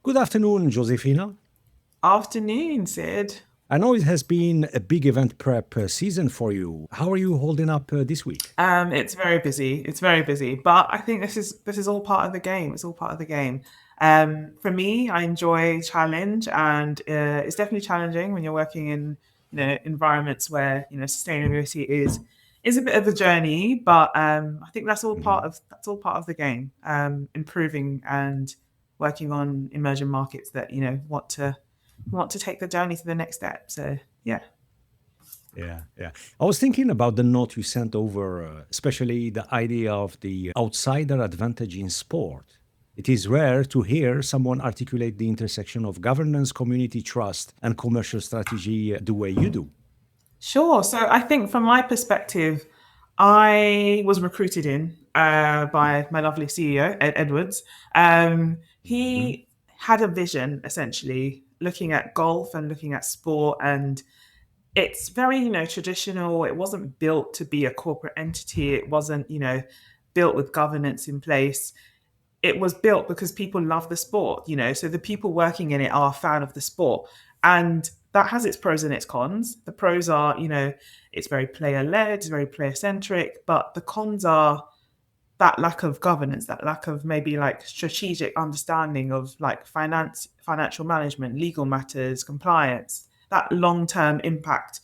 Good afternoon, Josephina. Afternoon, Sid. I know it has been a big event prep season for you. How are you holding up this week? It's very busy. It's very busy, but I think this is all part of the game. It's all part of the game. For me, I enjoy challenge, and it's definitely challenging when you're working in environments where sustainability is a bit of a journey. But I think Mhm. that's all part of the game. Improving and working on emerging markets that want to take the journey to the next step. So yeah. Yeah, yeah. I was thinking about the note you sent over, especially the idea of the outsider advantage in sport. It is rare to hear someone articulate the intersection of governance, community trust, and commercial strategy the way you do. Sure. So I think from my perspective, I was recruited in by my lovely CEO, Ed Edwards. Mhm. He had a vision essentially looking at golf and looking at sport, and it's very, traditional. It wasn't built to be a corporate entity. It wasn't, built with governance in place. It was built because people love the sport, so the people working in it are a fan of the sport. And that has its pros and its cons. The pros are, it's very player led, it's very player centric, but the cons are that lack of governance, that lack of maybe like strategic understanding of like financial management, legal matters, compliance, that long term impact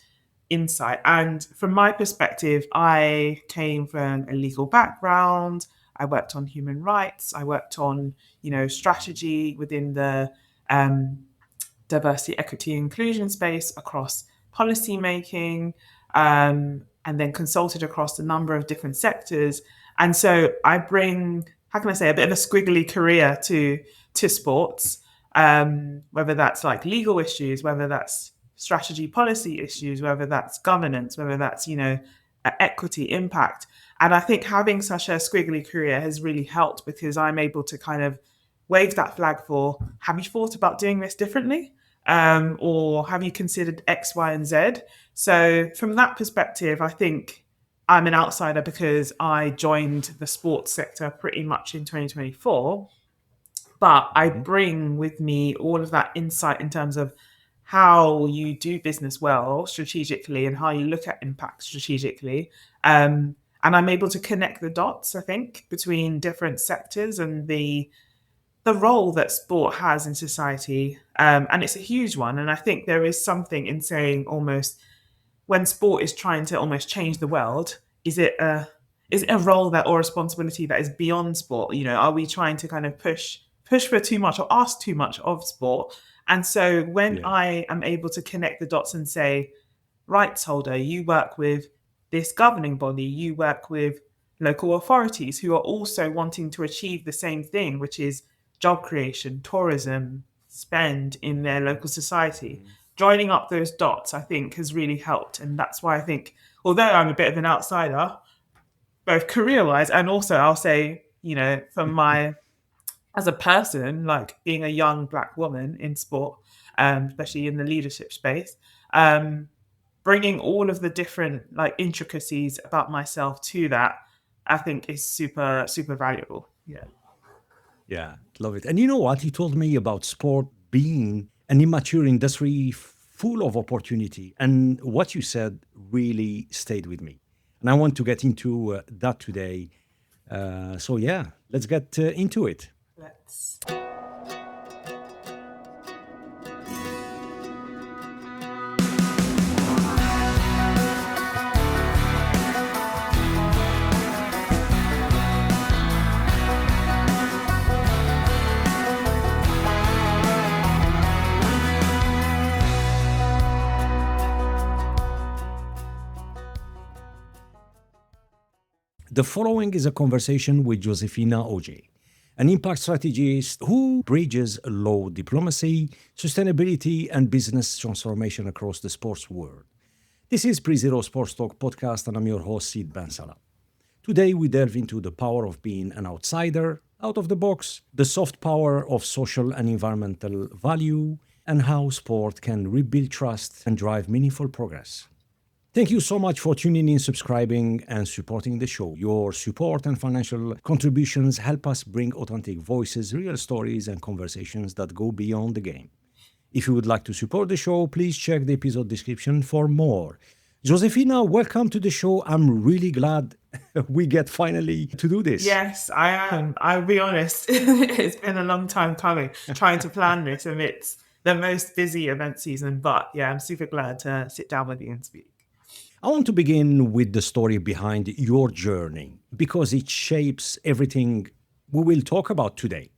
insight. And from my perspective, I came from a legal background. I worked on human rights. I worked on, strategy within the um, diversity, equity, inclusion space across policy making, and then consulted across a number of different sectors. And so I bring, how can I say, a bit of a squiggly career to sports, whether that's like legal issues, whether that's strategy policy issues, whether that's governance, whether that's, equity impact. And I think having such a squiggly career has really helped because I'm able to kind of wave that flag for, have you thought about doing this differently? Or have you considered X, Y, and Z? So, from that perspective, I think I'm an outsider because I joined the sports sector pretty much in 2024. But I Mhm. bring with me all of that insight in terms of how you do business well strategically and how you look at impact strategically. And I'm able to connect the dots, I think, between different sectors and the role that sport has in society, and it's a huge one. And I think there is something in saying almost when sport is trying to almost change the world, is it a is it a role that or responsibility that is beyond sport? Are we trying to kind of push for too much or ask too much of sport? And so when Yeah. I am able to connect the dots and say, rights holder, you work with this governing body, you work with local authorities who are also wanting to achieve the same thing, which is job creation, tourism, spend in their local society. Mhm. Joining up those dots, I think, has really helped. And that's why I think, although I'm a bit of an outsider, both career wise and also I'll say, from my as a person, like being a young black woman in sport, especially in the leadership space, um, bringing all of the different like intricacies about myself to that, I think is super super valuable. Yeah. Yeah, love it. And you know what? He told me about sport being an immature industry full of opportunity. And what you said really stayed with me. And I want to get into that today. So, yeah, let's get into it. Let's. The following is a conversation with Josephina Oji, an impact strategist who bridges law diplomacy, sustainability, and business transformation across the sports world. This is PreZeroSportsTalk podcast, and I'm your host, Sid Bensalah. Today, we delve into the power of being an outsider, out of the box, the soft power of social and environmental value, and how sport can rebuild trust and drive meaningful progress. Thank you so much for tuning in, subscribing, and supporting the show. Your support and financial contributions help us bring authentic voices, real stories, and conversations that go beyond the game. If you would like to support the show, please check the episode description for more. Josephina, welcome to the show. I'm really glad we get finally to do this. Yes, I am. I'll be honest. It's been a long time coming, trying to plan this, and it's the most busy event season. But yeah, I'm super glad to sit down with you and speak. I want to begin with the story behind your journey because it shapes everything we will talk about today,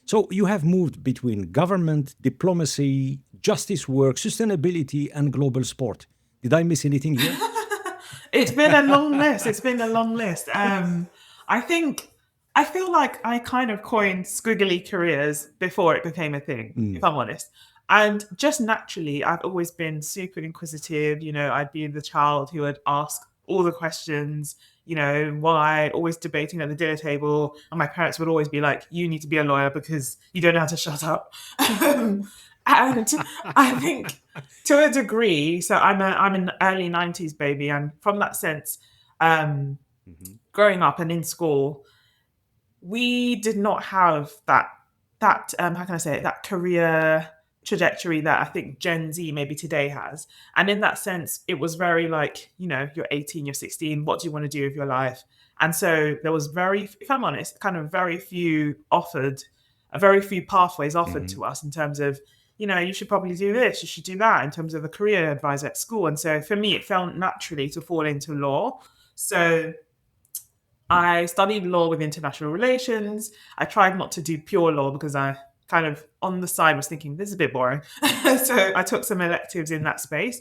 So you have moved between government, diplomacy, justice work, sustainability, and global sport. Did I miss anything here? It's been a long list. It's been a long list. I feel like I kind of coined squiggly careers before it became a thing, if I'm honest. And just naturally, I've always been super inquisitive. I'd be the child who would ask all the questions, why, always debating at the dinner table. And my parents would always be like, you need to be a lawyer because you don't know how to shut up. And I think to a degree, so I'm an early 90s baby. And from that sense, growing up and in school, we did not have that how can I say it, that career trajectory that I think Gen Z maybe today has. And in that sense, it was very like, you're 18, you're 16, what do you want to do with your life? And so there was if I'm honest, kind of very few pathways offered to us in terms of, you should probably do this, you should do that in terms of a career advisor at school. And so for me, it felt naturally to fall into law. So I studied law with international relations. I tried not to do pure law because I kind of on the side was thinking this is a bit boring. So I took some electives in that space.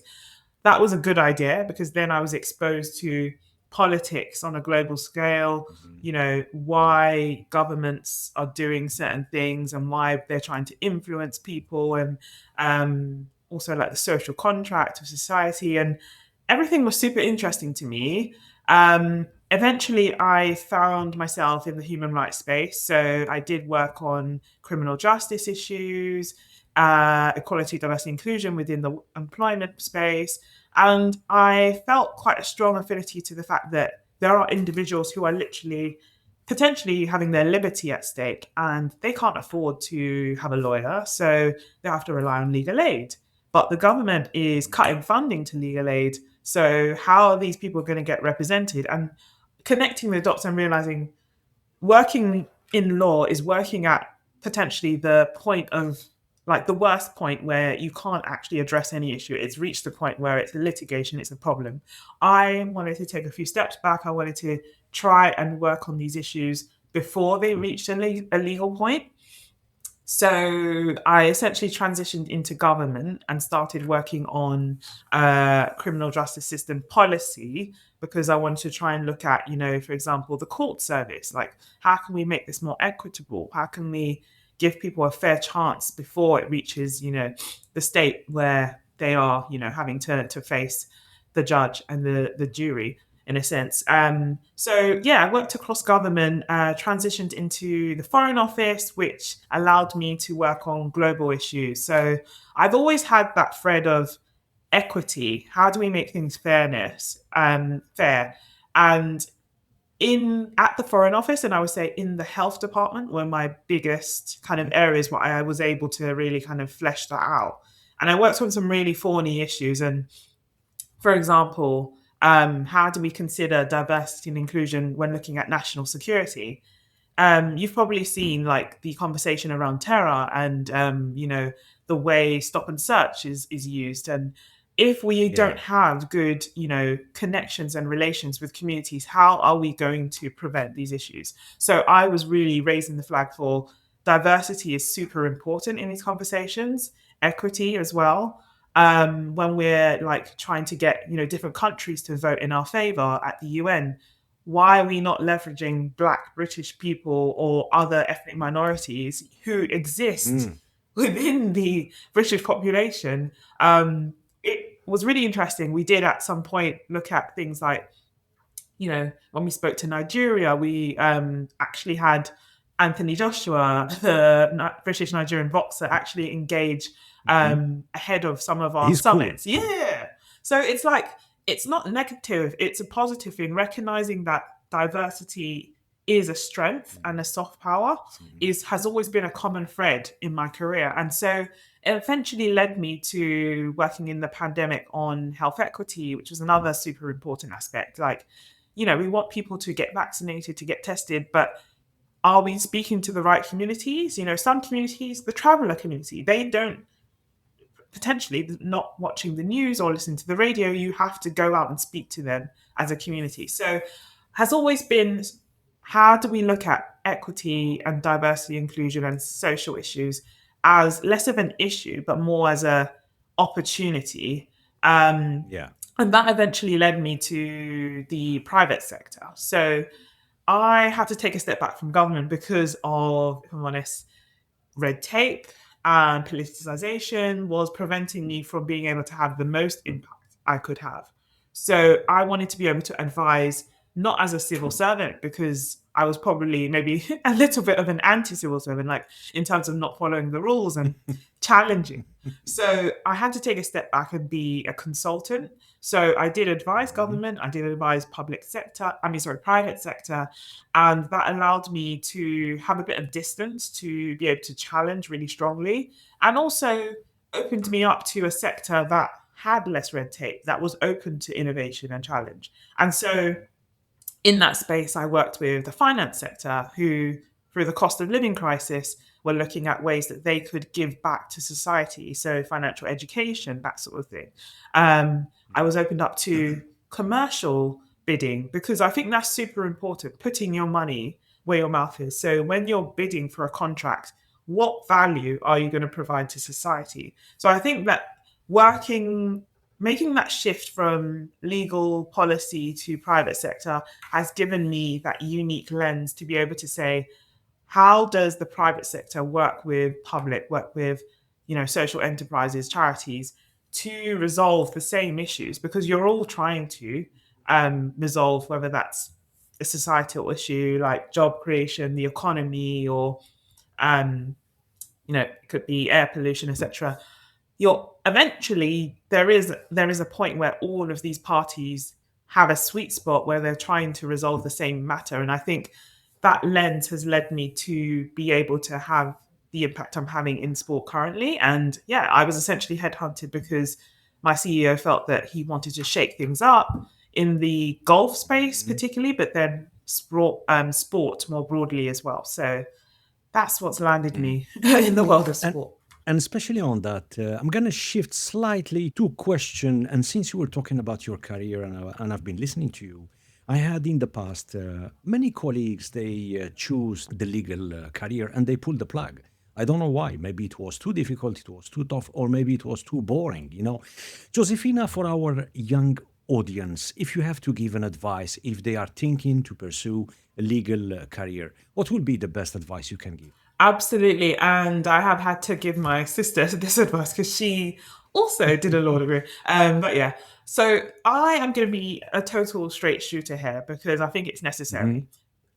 That was a good idea because then I was exposed to politics on a global scale, why governments are doing certain things and why they're trying to influence people, and also like the social contract of society, and everything was super interesting to me. Eventually, I found myself in the human rights space. So I did work on criminal justice issues, equality, diversity, inclusion within the employment space. And I felt quite a strong affinity to the fact that there are individuals who are literally potentially having their liberty at stake and they can't afford to have a lawyer. So they have to rely on legal aid. But the government is cutting funding to legal aid. So how are these people going to get represented? And connecting the dots and realizing working in law is working at potentially the point of like the worst point where you can't actually address any issue. It's reached the point where it's a litigation, it's a problem. I wanted to take a few steps back. I wanted to try and work on these issues before they reached a legal point. So I essentially transitioned into government and started working on criminal justice system policy because I wanted to try and look at, for example, the court service. Like, how can we make this more equitable? How can we give people a fair chance before it reaches, the state where they are, having to face the judge and the jury, in a sense. So I worked across government, transitioned into the Foreign Office, which allowed me to work on global issues. So I've always had that thread of equity. How do we make things fair? And at the Foreign Office, and I would say in the health department, were my biggest kind of areas where I was able to really kind of flesh that out. And I worked on some really thorny issues. And for example, how do we consider diversity and inclusion when looking at national security? You've probably seen like the conversation around terror and the way stop and search is used. And if we don't have good connections and relations with communities, how are we going to prevent these issues? So I was really raising the flag for diversity is super important in these conversations, equity as well. When we're like trying to get different countries to vote in our favor at the UN, why are we not leveraging Black British people or other ethnic minorities who exist within the British population? It was really interesting. We did at some point look at things like, when we spoke to Nigeria, we actually had Anthony Joshua, the British Nigerian boxer, actually engage ahead of some of our He's summits. cool. Yeah. So it's like it's not negative, it's a positive thing. Recognizing that diversity is a strength and a soft power has always been a common thread in my career. And so it eventually led me to working in the pandemic on health equity, which was another super important aspect. Like, we want people to get vaccinated, to get tested, but are we speaking to the right communities? Some communities, the traveler community, they don't, potentially not watching the news or listening to the radio. You have to go out and speak to them as a community. So has always been, how do we look at equity and diversity, inclusion and social issues as less of an issue, but more as a opportunity? Yeah. And that eventually led me to the private sector. So I had to take a step back from government because of, if I'm honest, red tape and politicization was preventing me from being able to have the most impact I could have. So I wanted to be able to advise, not as a civil servant, because I was probably maybe a little bit of an anti-civil servant, like in terms of not following the rules and challenging. So I had to take a step back and be a consultant. So I did advise government, I did advise private sector, and that allowed me to have a bit of distance to be able to challenge really strongly, and also opened me up to a sector that had less red tape, that was open to innovation and challenge. And so in that space, I worked with the finance sector who, through the cost of living crisis, were looking at ways that they could give back to society. So financial education, that sort of thing. I was opened up to commercial bidding because I think that's super important, putting your money where your mouth is. So when you're bidding for a contract, what value are you going to provide to society? So I think that making that shift from legal policy to private sector has given me that unique lens to be able to say, how does the private sector work with social enterprises, charities, to resolve the same issues? Because you're all trying to resolve, whether that's a societal issue like job creation, the economy, or it could be air pollution, etc. You're eventually, there is a point where all of these parties have a sweet spot where they're trying to resolve the same matter. And I think that lens has led me to be able to have the impact I'm having in sport currently. And yeah, I was essentially headhunted because my CEO felt that he wanted to shake things up in the golf space, particularly, but then sport more broadly as well. So that's what's landed me in the world of sport. And especially on that, I'm going to shift slightly to a question. And since you were talking about your career and I've been listening to you, I had in the past many colleagues, they choose the legal career and they pull the plug. I don't know why. Maybe it was too difficult, it was too tough, or maybe it was too boring, Josephina, for our young audience, if you have to give an advice, if they are thinking to pursue a legal career, what will be the best advice you can give? Absolutely. And I have had to give my sister this advice because she also did a law degree. But yeah, so I am going to be a total straight shooter here because I think it's necessary.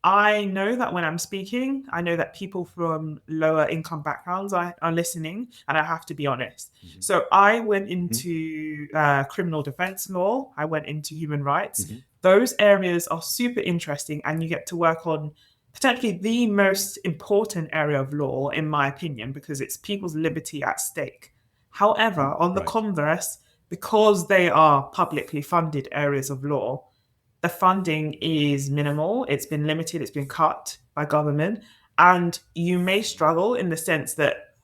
I know that when I'm speaking, I know that people from lower income backgrounds are listening, and I have to be honest. So I went into criminal defense law, I went into human rights. Those areas are super interesting, and you get to work on potentially the most important area of law, in my opinion, because it's people's liberty at stake. However, on the Right. converse, because they are publicly funded areas of law, the funding is minimal. It's been limited. It's been cut by government. And you may struggle in the sense that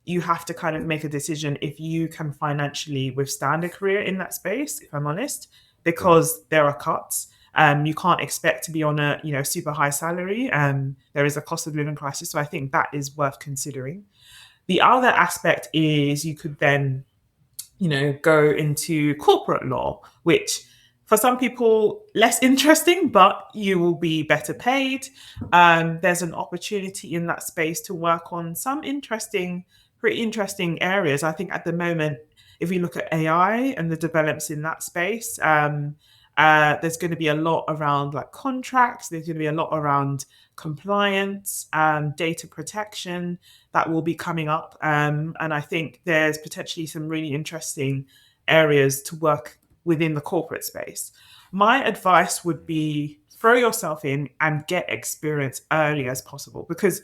you have to kind of make a decision if you can financially withstand a career in that space, if I'm honest, because there are cuts. You can't expect to be on a super high salary. There is a cost of living crisis. So I think that is worth considering. The other aspect is you could then go into corporate law, which for some people less interesting, but you will be better paid. There's an opportunity in that space to work on some pretty interesting areas. I think at the moment, if we look at AI and the developments in that space, there's going to be a lot around like contracts. There's going to be a lot around compliance, data protection that will be coming up. And I think there's potentially some really interesting areas to work within the corporate space. My advice would be throw yourself in and get experience early as possible, because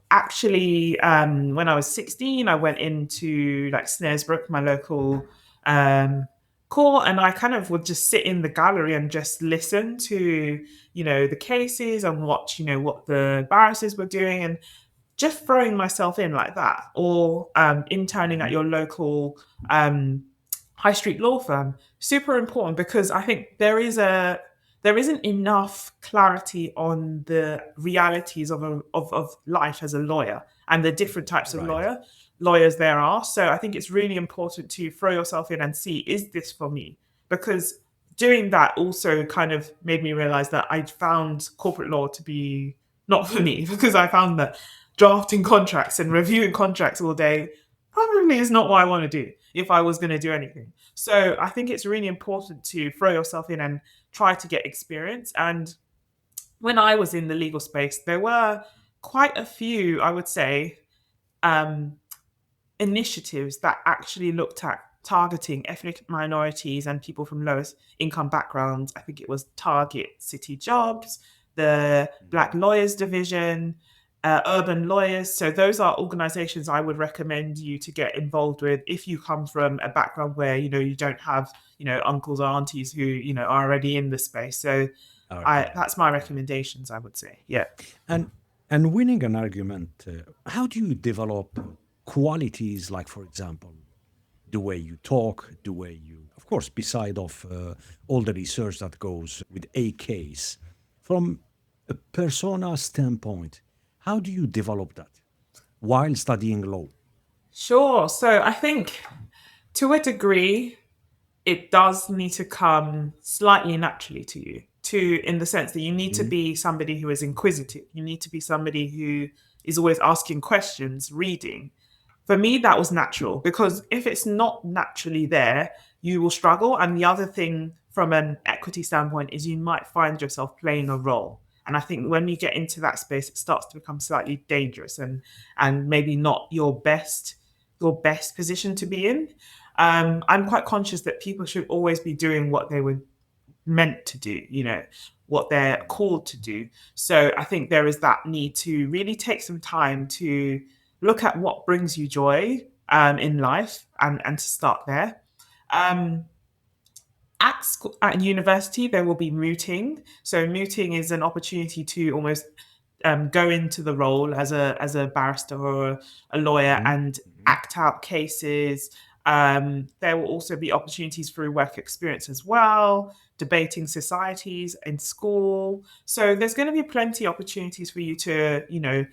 actually, when I was 16, I went into like Snaresbrook, my local court, and I kind of would just sit in the gallery and just listen to, the cases and watch, what the barristers were doing, and just throwing myself in like that, or interning at your local high street law firm. Super important, because I think there isn't enough clarity on the realities of life as a lawyer and the different types of Right. lawyers there are. So I think it's really important to throw yourself in and see, is this for me? Because doing that also kind of made me realize that I'd found corporate law to be not for me, because I found that drafting contracts and reviewing contracts all day probably is not what I want to do if I was going to do anything. So I think it's really important to throw yourself in and try to get experience. And when I was in the legal space, there were quite a few, I would say, um, initiatives that actually looked at targeting ethnic minorities and people from lowest income backgrounds. I think it was Target City Jobs, the Black Lawyers Division, Urban Lawyers. So those are organizations I would recommend you to get involved with if you come from a background where, you don't have, uncles or aunties who, are already in the space. So Yeah. that's my recommendations, I would say. Yeah. And and winning an argument, how do you develop qualities like, for example, the way you talk, the way you, of course, beside of all the research that goes with a case, from a persona standpoint, how do you develop that while studying law? Sure. So I think to a degree, it does need to come slightly naturally to you, to in the sense that you need to Mhm. be somebody who is inquisitive. You need to be somebody who is always asking questions, reading. For me, that was natural, because if it's not naturally there, you will struggle. And the other thing from an equity standpoint is you might find yourself playing a role. And I think when you get into that space, it starts to become slightly dangerous, and maybe not your best position to be in. I'm quite conscious that people should always be doing what they were meant to do, what they're called to do. So I think there is that need to really take some time to look at what brings you joy in life, and to start there. Um, at school, at university, there will be mooting. So mooting is an opportunity to almost go into the role as a barrister or a lawyer Mhm. and Mhm. act out cases. There will also be opportunities through work experience as well, debating societies in school. So there's going to be plenty of opportunities for you to,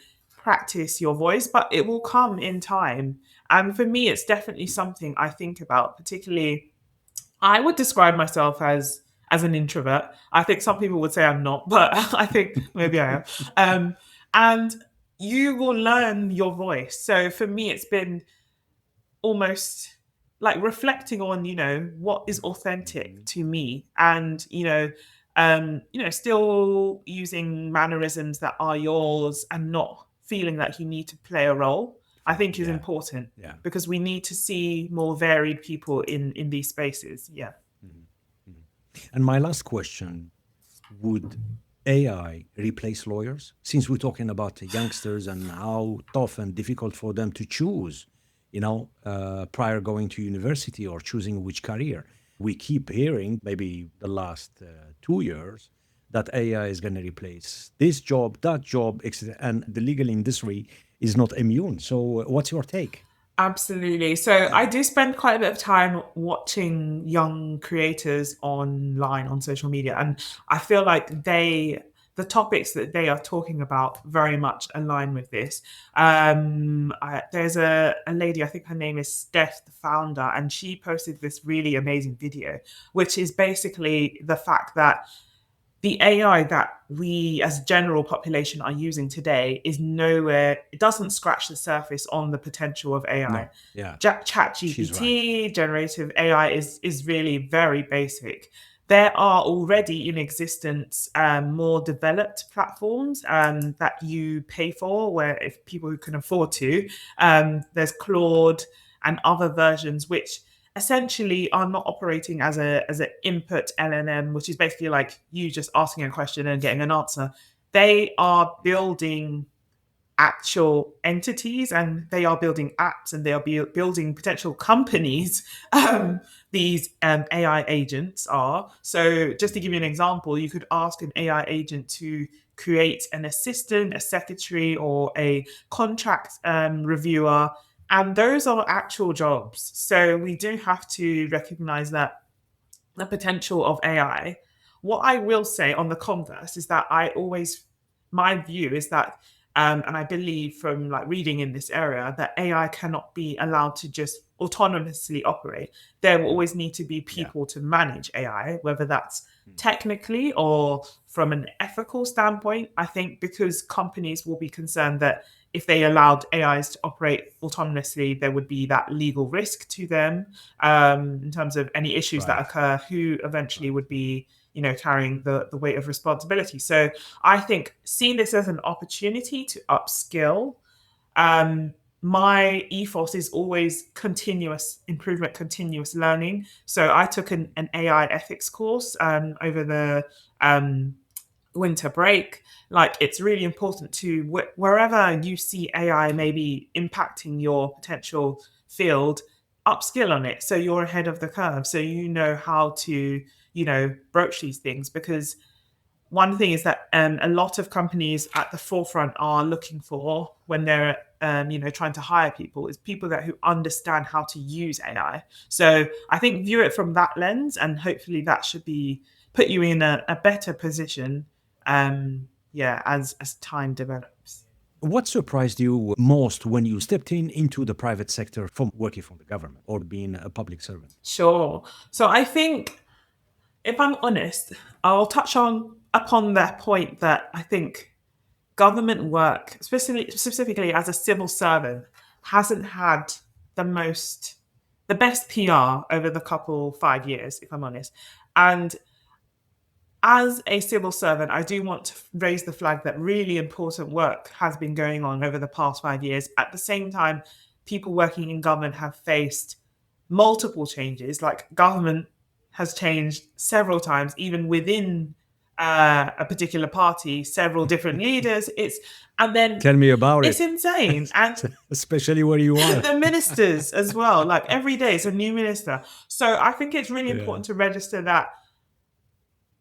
practice your voice, but it will come in time. And for me, it's definitely something I think about, particularly I would describe myself as an introvert. I think some people would say I'm not, but I think maybe I am. And you will learn your voice. So for me, it's been almost like reflecting on, what is authentic Mhm. to me, and still using mannerisms that are yours and not feeling that you need to play a role, I think is Yeah. important, Yeah. because we need to see more varied people in these spaces. Yeah. Mhm. Mhm. And my last question, would AI replace lawyers? Since we're talking about the youngsters and how tough and difficult for them to choose, prior going to university or choosing which career. We keep hearing, maybe the last 2 years, that AI is going to replace this job, that job, etc. And the legal industry is not immune. So, what's your take? Absolutely. So I do spend quite a bit of time watching young creators online on social media, and I feel like the topics that they are talking about very much align with this. There's a lady, I think her name is Steph, the founder, and she posted this really amazing video, which is basically the fact that the AI that we as a general population are using today is nowhere, it doesn't scratch the surface on the potential of AI. No. Yeah, Chat she's right. GPT, generative AI is really very basic. There are already in existence more developed platforms that you pay for, where if people who can afford to, there's Claude and other versions which essentially are not operating as an input LLM, which is basically like you just asking a question and getting an answer. They are building actual entities, and they are building apps, and they are building potential companies. These AI agents are. So just to give you an example, you could ask an AI agent to create an assistant, a secretary, or a contract reviewer, and those are actual jobs. So we do have to recognize that the potential of AI. What I will say on the converse is that my view is that, and I believe from like reading in this area, that AI cannot be allowed to just autonomously operate. There will always need to be people to manage AI, whether that's technically or from an ethical standpoint. I think because companies will be concerned that if they allowed AIs to operate autonomously, there would be that legal risk to them in terms of any issues that occur, who eventually would be, carrying the weight of responsibility. So I think seeing this as an opportunity to upskill, my ethos is always continuous improvement, continuous learning. So I took an AI ethics course over the winter break. Like, it's really important to wherever you see AI maybe impacting your potential field, upskill on it so you're ahead of the curve, so you know how to broach these things. Because one thing is that a lot of companies at the forefront are looking for when they're trying to hire people is people who understand how to use AI. So I think view it from that lens, and hopefully that should put you in a better position as time develops. What surprised you most when you stepped into the private sector from working for the government or being a public servant? Sure. So I think, if I'm honest, I'll touch upon that point that I think government work, specifically as a civil servant, hasn't had the best PR over the 5 years, if I'm honest. And as a civil servant, I do want to raise the flag that really important work has been going on over the past 5 years. At the same time, people working in government have faced multiple changes. Like, government has changed several times, even within a particular party, several different leaders. And then Tell me about it's it, insane. And especially where you are. the ministers as well. Like, every day is a new minister. So I think it's really important to register that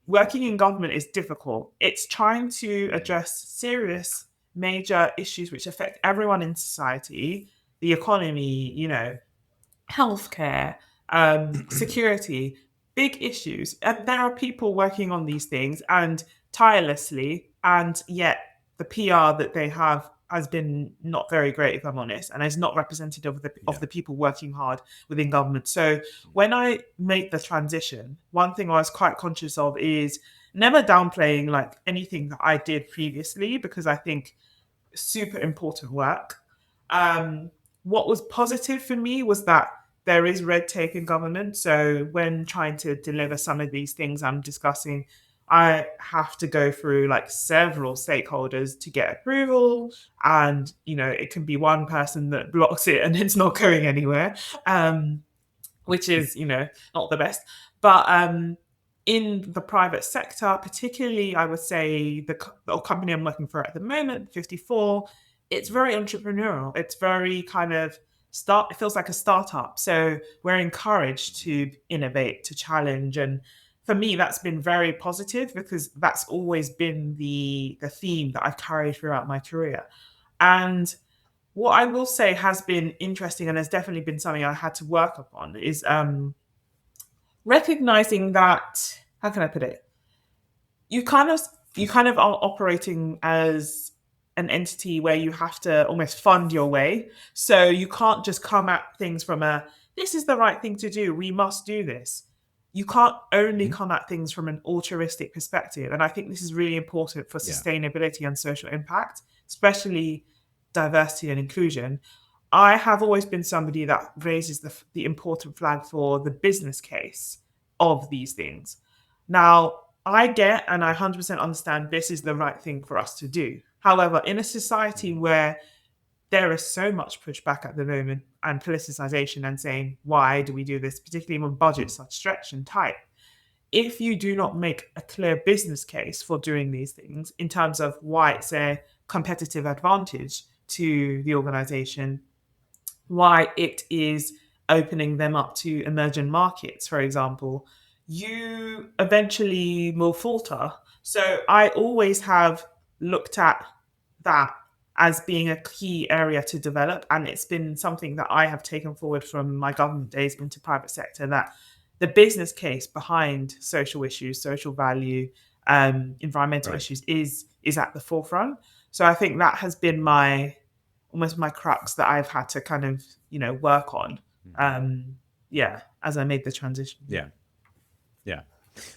working in government is difficult. It's trying to address serious, major issues which affect everyone in society, the economy, healthcare, security, big issues. And there are people working on these things and tirelessly, and yet the PR that they have has been not very great, if I'm honest, and is not representative of the people working hard within government. So when I made the transition, one thing I was quite conscious of is never downplaying like anything that I did previously, because I think super important work. What was positive for me was that there is red tape in government. So when trying to deliver some of these things I'm discussing, I have to go through like several stakeholders to get approval. And, it can be one person that blocks it and it's not going anywhere, which is, not the best. But in the private sector, particularly, I would say the company I'm working for at the moment, 54, it's very entrepreneurial. It's very kind of it feels like a startup. So we're encouraged to innovate, to challenge. And for me, that's been very positive, because that's always been the theme that I've carried throughout my career. And what I will say has been interesting, and has definitely been something I had to work upon, is recognizing that, how can I put it? You kind of are operating as an entity where you have to almost fund your way. So you can't just come at things from this is the right thing to do, we must do this. You can't only come at things from an altruistic perspective. And I think this is really important for sustainability and social impact, especially diversity and inclusion. I have always been somebody that raises the important flag for the business case of these things. Now, I get and I 100% understand this is the right thing for us to do. However, in a society where there is so much pushback at the moment and politicization and saying, why do we do this, particularly when budgets are stretched and tight? If you do not make a clear business case for doing these things in terms of why it's a competitive advantage to the organization, why it is opening them up to emerging markets, for example, you eventually will falter. So I always have looked at that as being a key area to develop. And it's been something that I have taken forward from my government days into private sector, that the business case behind social issues, social value, environmental Right. issues is at the forefront. So I think that has been my almost my crux that I've had to kind of, work on. As I made the transition. Yeah. Yeah.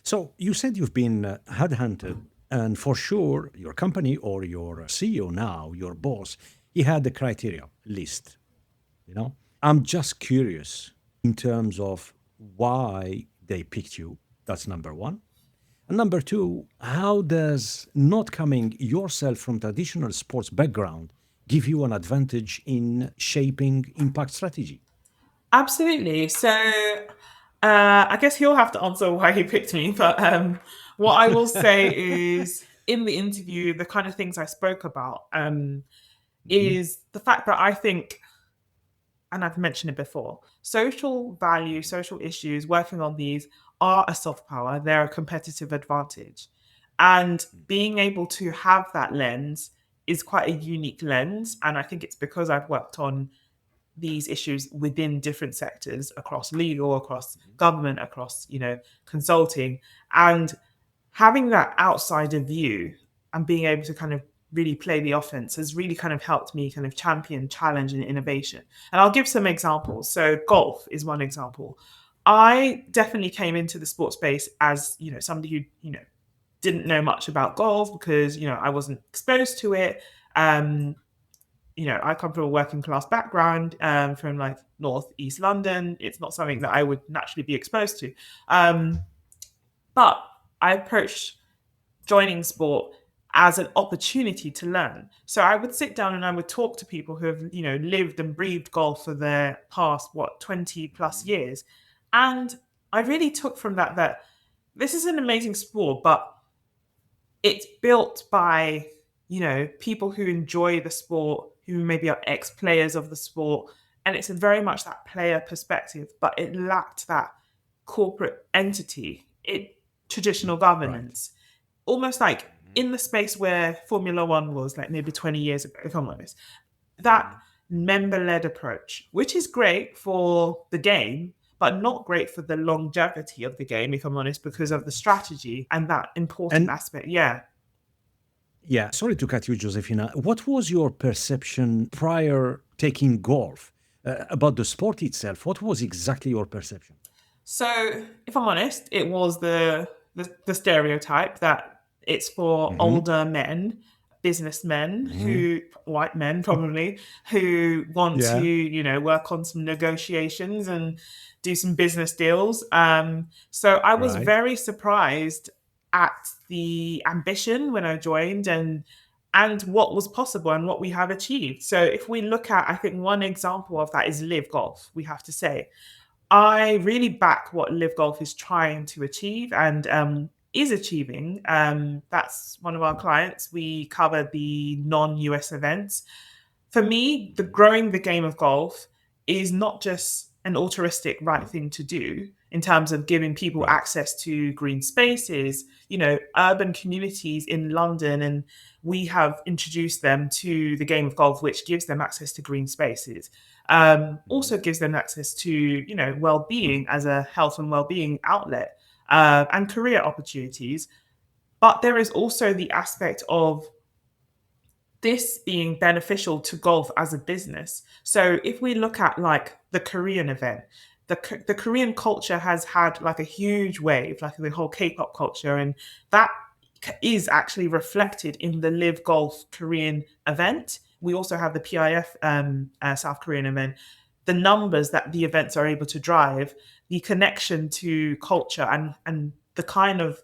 So you said you've been headhunted, and for sure, your company or your CEO now, your boss, he had the criteria list. I'm just curious in terms of why they picked you. That's number one. And number two, how does not coming yourself from traditional sports background give you an advantage in shaping impact strategy? Absolutely. So I guess he'll have to answer why he picked me. But what I will say is in the interview, the kind of things I spoke about Mhm. is the fact that I think, and I've mentioned it before, social value, social issues, working on these are a soft power. They're a competitive advantage. And being able to have that lens is quite a unique lens. And I think it's because I've worked on these issues within different sectors across legal, across government, across, consulting, and having that outsider view and being able to kind of really play the offense has really kind of helped me kind of champion challenge and innovation. And I'll give some examples. So golf is one example. I definitely came into the sports space as, somebody who, didn't know much about golf because, I wasn't exposed to it. Um, I come from a working class background, from like North East London. It's not something that I would naturally be exposed to. But I approached joining sport as an opportunity to learn. So I would sit down and I would talk to people who have, lived and breathed golf for their past, 20 plus years. And I really took from that this is an amazing sport, but it's built by, people who enjoy the sport, who maybe are ex-players of the sport. And it's very much that player perspective, but it lacked that corporate entity, traditional Right. governance, almost like in the space where Formula One was like maybe 20 years ago, if I'm honest, that member-led approach, which is great for the game, but not great for the longevity of the game, if I'm honest, because of the strategy and that important And aspect. Yeah. yeah, sorry to cut you, Josephina. What was your perception prior taking golf about the sport itself? What was exactly your perception? So, if I'm honest, it was the stereotype that it's for Hmm. older men, businessmen Hmm. who, white men probably, who want to, Yeah. work on some negotiations and do some business deals. So I was Right. very surprised at the ambition when I joined and what was possible and what we have achieved. So if we look at, I think one example of that is Live Golf, we have to say. I really back what Live Golf is trying to achieve and is achieving. That's one of our clients. We cover the non-US events. For me, the growing the game of golf is not just an altruistic right thing to do in terms of giving people Right. access to green spaces, urban communities in London, and we have introduced them to the game of golf, which gives them access to green spaces. Also gives them access to, well-being as a health and well-being outlet, and career opportunities. But there is also the aspect of this being beneficial to golf as a business. So if we look at like the Korean event, the Korean culture has had like a huge wave, like the whole K-pop culture, and that is actually reflected in the Live Golf Korean event. We also have the PIF South Korean event. The numbers that the events are able to drive, the connection to culture, and the kind of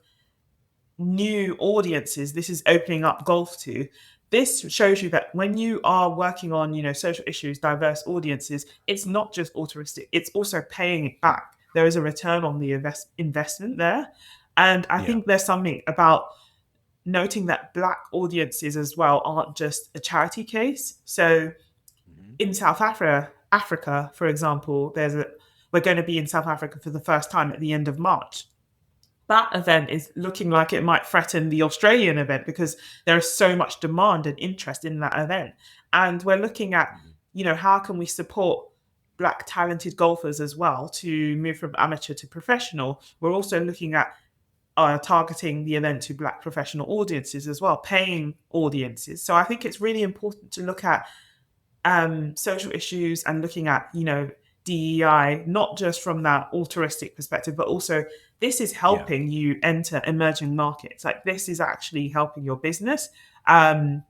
new audiences this is opening up golf to, this shows you that when you are working on, social issues, diverse audiences, it's not just altruistic, it's also paying it back. There is a return on the investment there. And I Yeah. think there's something about noting that Black audiences as well aren't just a charity case. So Mhm. in South Africa, for example, we're going to be in South Africa for the first time at the end of March. That event is looking like it might threaten the Australian event because there is so much demand and interest in that event. And we're looking at, Mhm. how can we support Black talented golfers as well to move from amateur to professional. We're also looking at targeting the event to Black professional audiences as well, paying audiences. So I think it's really important to look at social issues and looking at, DEI, not just from that altruistic perspective, but also this is Yeah. helping you enter emerging markets. Like this is actually helping your business. Um,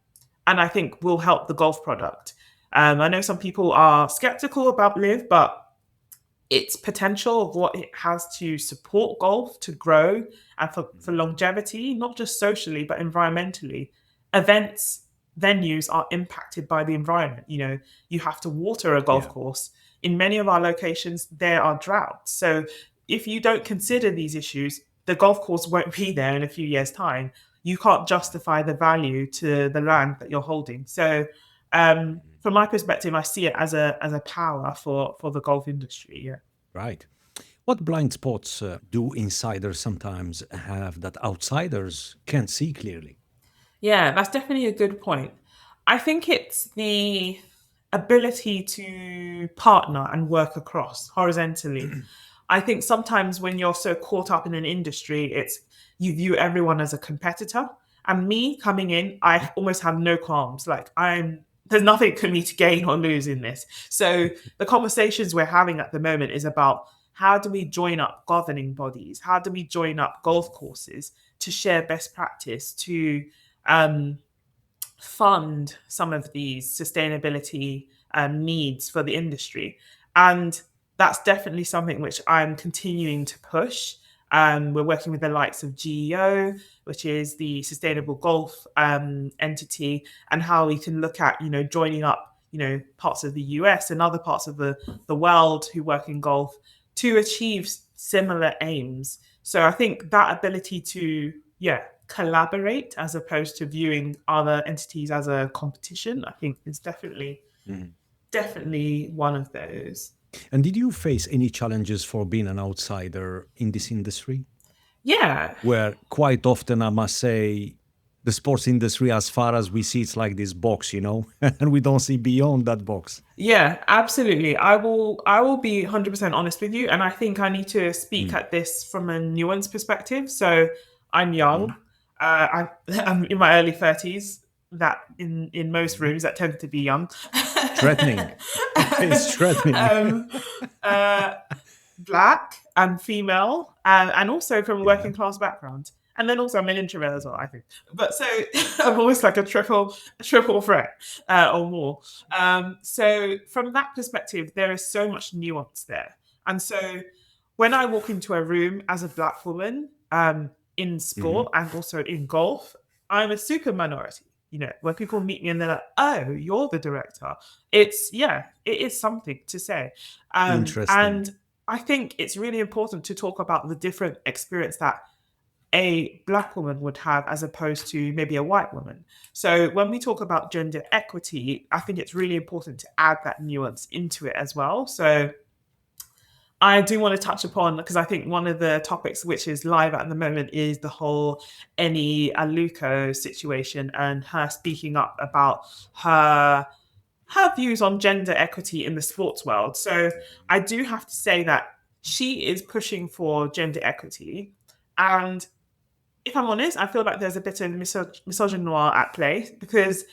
and I think will help the golf product. I know some people are skeptical about Live, but its potential of what it has to support golf to grow and for Mhm. longevity, not just socially, but environmentally. Events, venues are impacted by the environment. You have to water a golf Yeah. course. In many of our locations, there are droughts. So if you don't consider these issues, the golf course won't be there in a few years' time. You can't justify the value to the land that you're holding. So Mhm. from my perspective, I see it as a power for the golf industry. Yeah. Right. What blind spots do insiders sometimes have that outsiders can't see clearly? Yeah, that's definitely a good point. I think it's the ability to partner and work across horizontally. I think sometimes when you're so caught up in an industry, it's you view everyone as a competitor. And me coming in, Mhm. I almost have no qualms. Like there's nothing for me to gain or lose in this. So the conversations we're having at the moment is about how do we join up governing bodies? How do we join up golf courses to share best practice, to um, fund some of these sustainability needs for the industry. And that's definitely something which I'm continuing to push. We're working with the likes of GEO, which is the Sustainable Golf entity, and how we can look at, joining up, parts of the US and other parts of the world who work in golf to achieve similar aims. So I think that ability to, yeah, collaborate as opposed to viewing other entities as a competition, I think is Mhm. definitely one of those. And did you face any challenges for being an outsider in this industry? Yeah, Where quite often, I must say, the sports industry, as far as we see, it's like this box, and we don't see beyond that box. yeah, absolutely. I will be 100% honest with you, and I think I need to speak Mm. at this from a nuanced perspective. So I'm young. Mhm. I'm in my early 30s. That in most Mhm. rooms that tend to be young. Threatening. It's threatening. um, uh, Black and female, and also from a Yeah. working class background. And then also I'm an introvert as well, I think. But so I'm almost like a triple threat or more. So from that perspective, there is so much nuance there. And so when I walk into a room as a Black woman in Mhm. sport and also in golf, I'm a super minority. When people meet me and they're like, "Oh, you're the director," it is something to say. Interesting. And I think it's really important to talk about the different experience that a Black woman would have as opposed to maybe a white woman. So when we talk about gender equity, I think it's really important to add that nuance into it as well. So I do want to touch upon, because I think one of the topics which is live at the moment is the whole Eni Aluko situation and her speaking up about her views on gender equity in the sports world. So I do have to say that she is pushing for gender equity. And if I'm honest, I feel like there's a bit of misogynoir at play because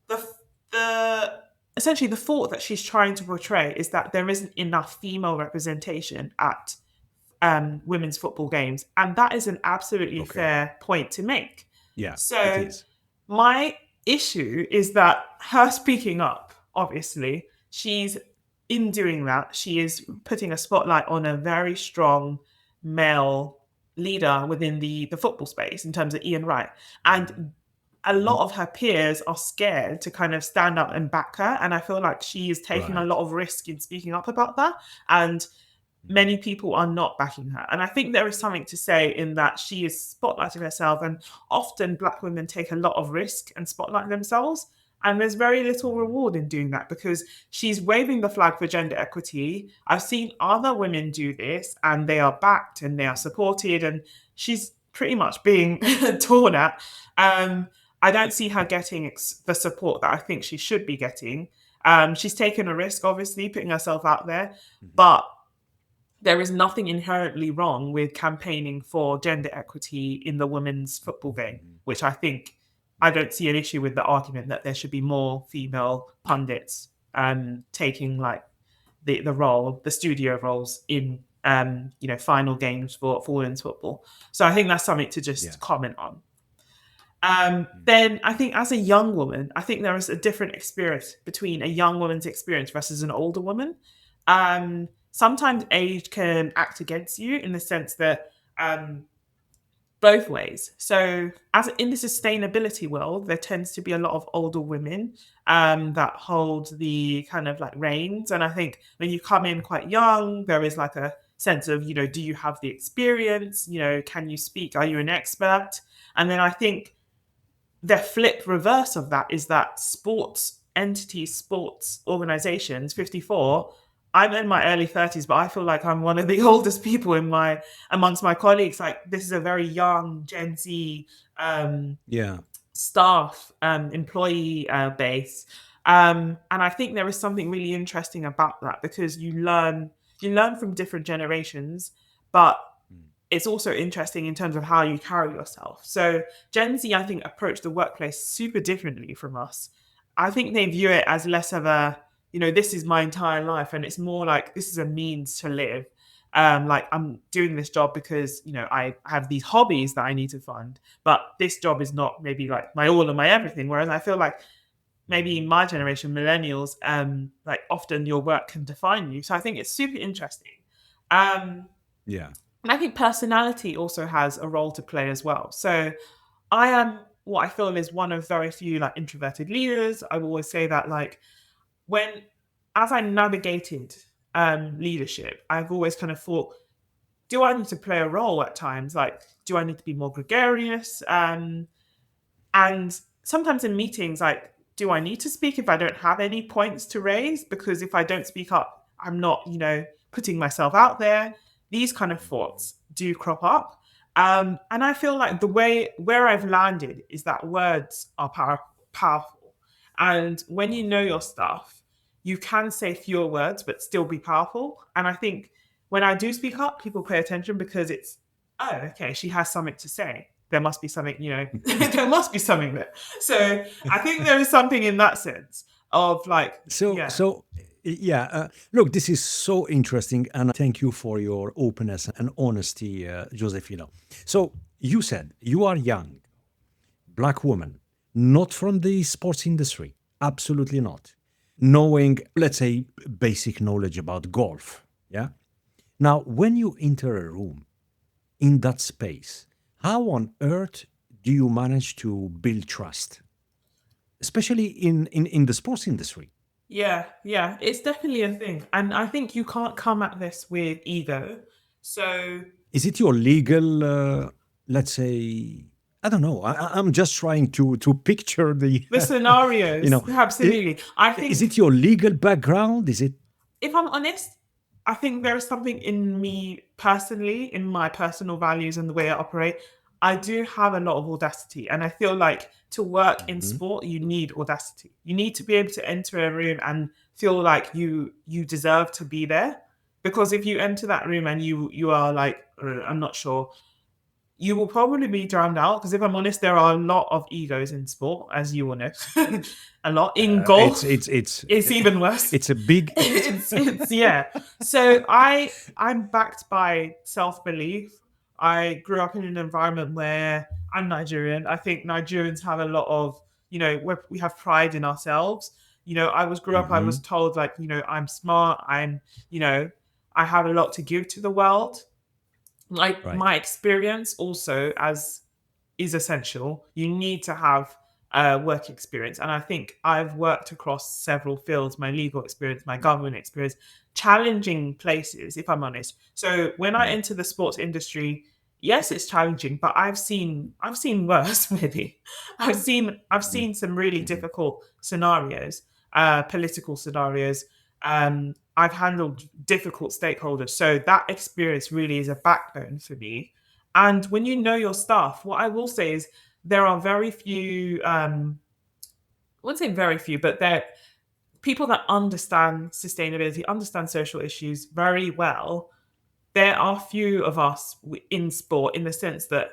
the the essentially the thought that she's trying to portray is that there isn't enough female representation at women's football games, and that is an absolutely Okay. fair point to make. Yeah, it So is. my issue is that her speaking up, obviously, she's in doing that, she is putting a spotlight on a very strong male leader within the football space in terms of Ian Wright. Mhm. And a lot of her peers are scared to kind of stand up and back her. And I feel like she is taking a Right. lot of risk in speaking up about that. And many people are not backing her. And I think there is something to say in that she is spotlighting herself. And often Black women take a lot of risk and spotlight themselves. And there's very little reward in doing that because she's waving the flag for gender equity. I've seen other women do this and they are backed and they are supported, and she's pretty much being torn at. Um, I don't see her getting the support that I think she should be getting. She's taken a risk, obviously, putting herself out there, but there is nothing inherently wrong with campaigning for gender equity in the women's football game, which I don't see an issue with the argument that there should be more female pundits taking like the studio roles in final games for women's football. So I think that's something to just comment on. Then I think as a young woman, I think there is a different experience between a young woman's experience versus an older woman. Sometimes age can act against you in the sense that both ways. So as in the sustainability world, there tends to be a lot of older women that hold the kind of like reins. And I think when you come in quite young, there is like a sense of, do you have the experience? Can you speak? Are you an expert? And then I think the flip reverse of that is that sports entities, sports organizations, 54, I'm in my early 30s, but I feel like I'm one of the oldest people amongst my colleagues. Like this is a very young Gen Z Yeah. staff employee base. And I think there is something really interesting about that because you learn from different generations, but it's also interesting in terms of how you carry yourself. So Gen Z, I think, approach the workplace super differently from us. I think they view it as less of a, this is my entire life, and it's more like this is a means to live. Like I'm doing this job because I have these hobbies that I need to fund, but this job is not maybe like my all and my everything. Whereas I feel like maybe in my generation, millennials, like often your work can define you. So I think it's super interesting. Yeah. And I think personality also has a role to play as well. So I am what I feel is one of very few like introverted leaders. I will always say that like when as I navigated leadership, I've always kind of thought, do I need to play a role at times? Like, do I need to be more gregarious? And sometimes in meetings, like, do I need to speak if I don't have any points to raise? Because if I don't speak up, I'm not, putting myself out there. These kind of thoughts do crop up. And I feel like the way where I've landed is that words are powerful. And when you know your stuff, you can say fewer words, but still be powerful. And I think when I do speak up, people pay attention because it's, oh, okay, she has something to say. There must be something, there must be something there. So I think there is something in that sense of like, So, yeah. so yeah, look, this is so interesting, and thank you for your openness and honesty, Josefina. So, you said you are young, black woman, not from the sports industry, absolutely not. Knowing, let's say, basic knowledge about golf. Yeah. Now, when you enter a room in that space, how on earth do you manage to build trust, especially in the sports industry? Yeah, it's definitely a thing. And I think you can't come at this with ego. So Is it your legal, let's say, I don't know. I'm just trying to picture the, the you scenarios, know, i- absolutely. I is it think your legal background? Is it? if I'm honest, I think there is something in me personally, in my personal values and the way I operate. I do have a lot of audacity. And I feel like to work in Mhm. sport, you need audacity. You need to be able to enter a room and feel like you deserve to be there. Because if you enter that room and you are like, I'm not sure, you will probably be drowned out because if I'm honest, there are a lot of egos in sport, as you will know. A lot in It's golf. it's it's It's even worse. it's a big. It's yeah. So I'm backed by self belief. I grew up in an environment where I'm Nigerian. I think Nigerians have a lot of where we have pride in ourselves. I was Mhm. told like I'm smart. I have a lot to give to the world. Like Right. my experience also as is essential. You need to have work experience. And I think I've worked across several fields, my legal experience, my government experience, challenging places, if I'm honest. So when I enter the sports industry, yes, it's challenging, but I've seen worse, maybe. I've seen some really difficult scenarios, political scenarios. I've handled difficult stakeholders. So that experience really is a backbone for me. And when you know your stuff, what I will say is there are very few, I wouldn't say very few, but there people that understand sustainability, understand social issues very well. There are few of us in sport in the sense that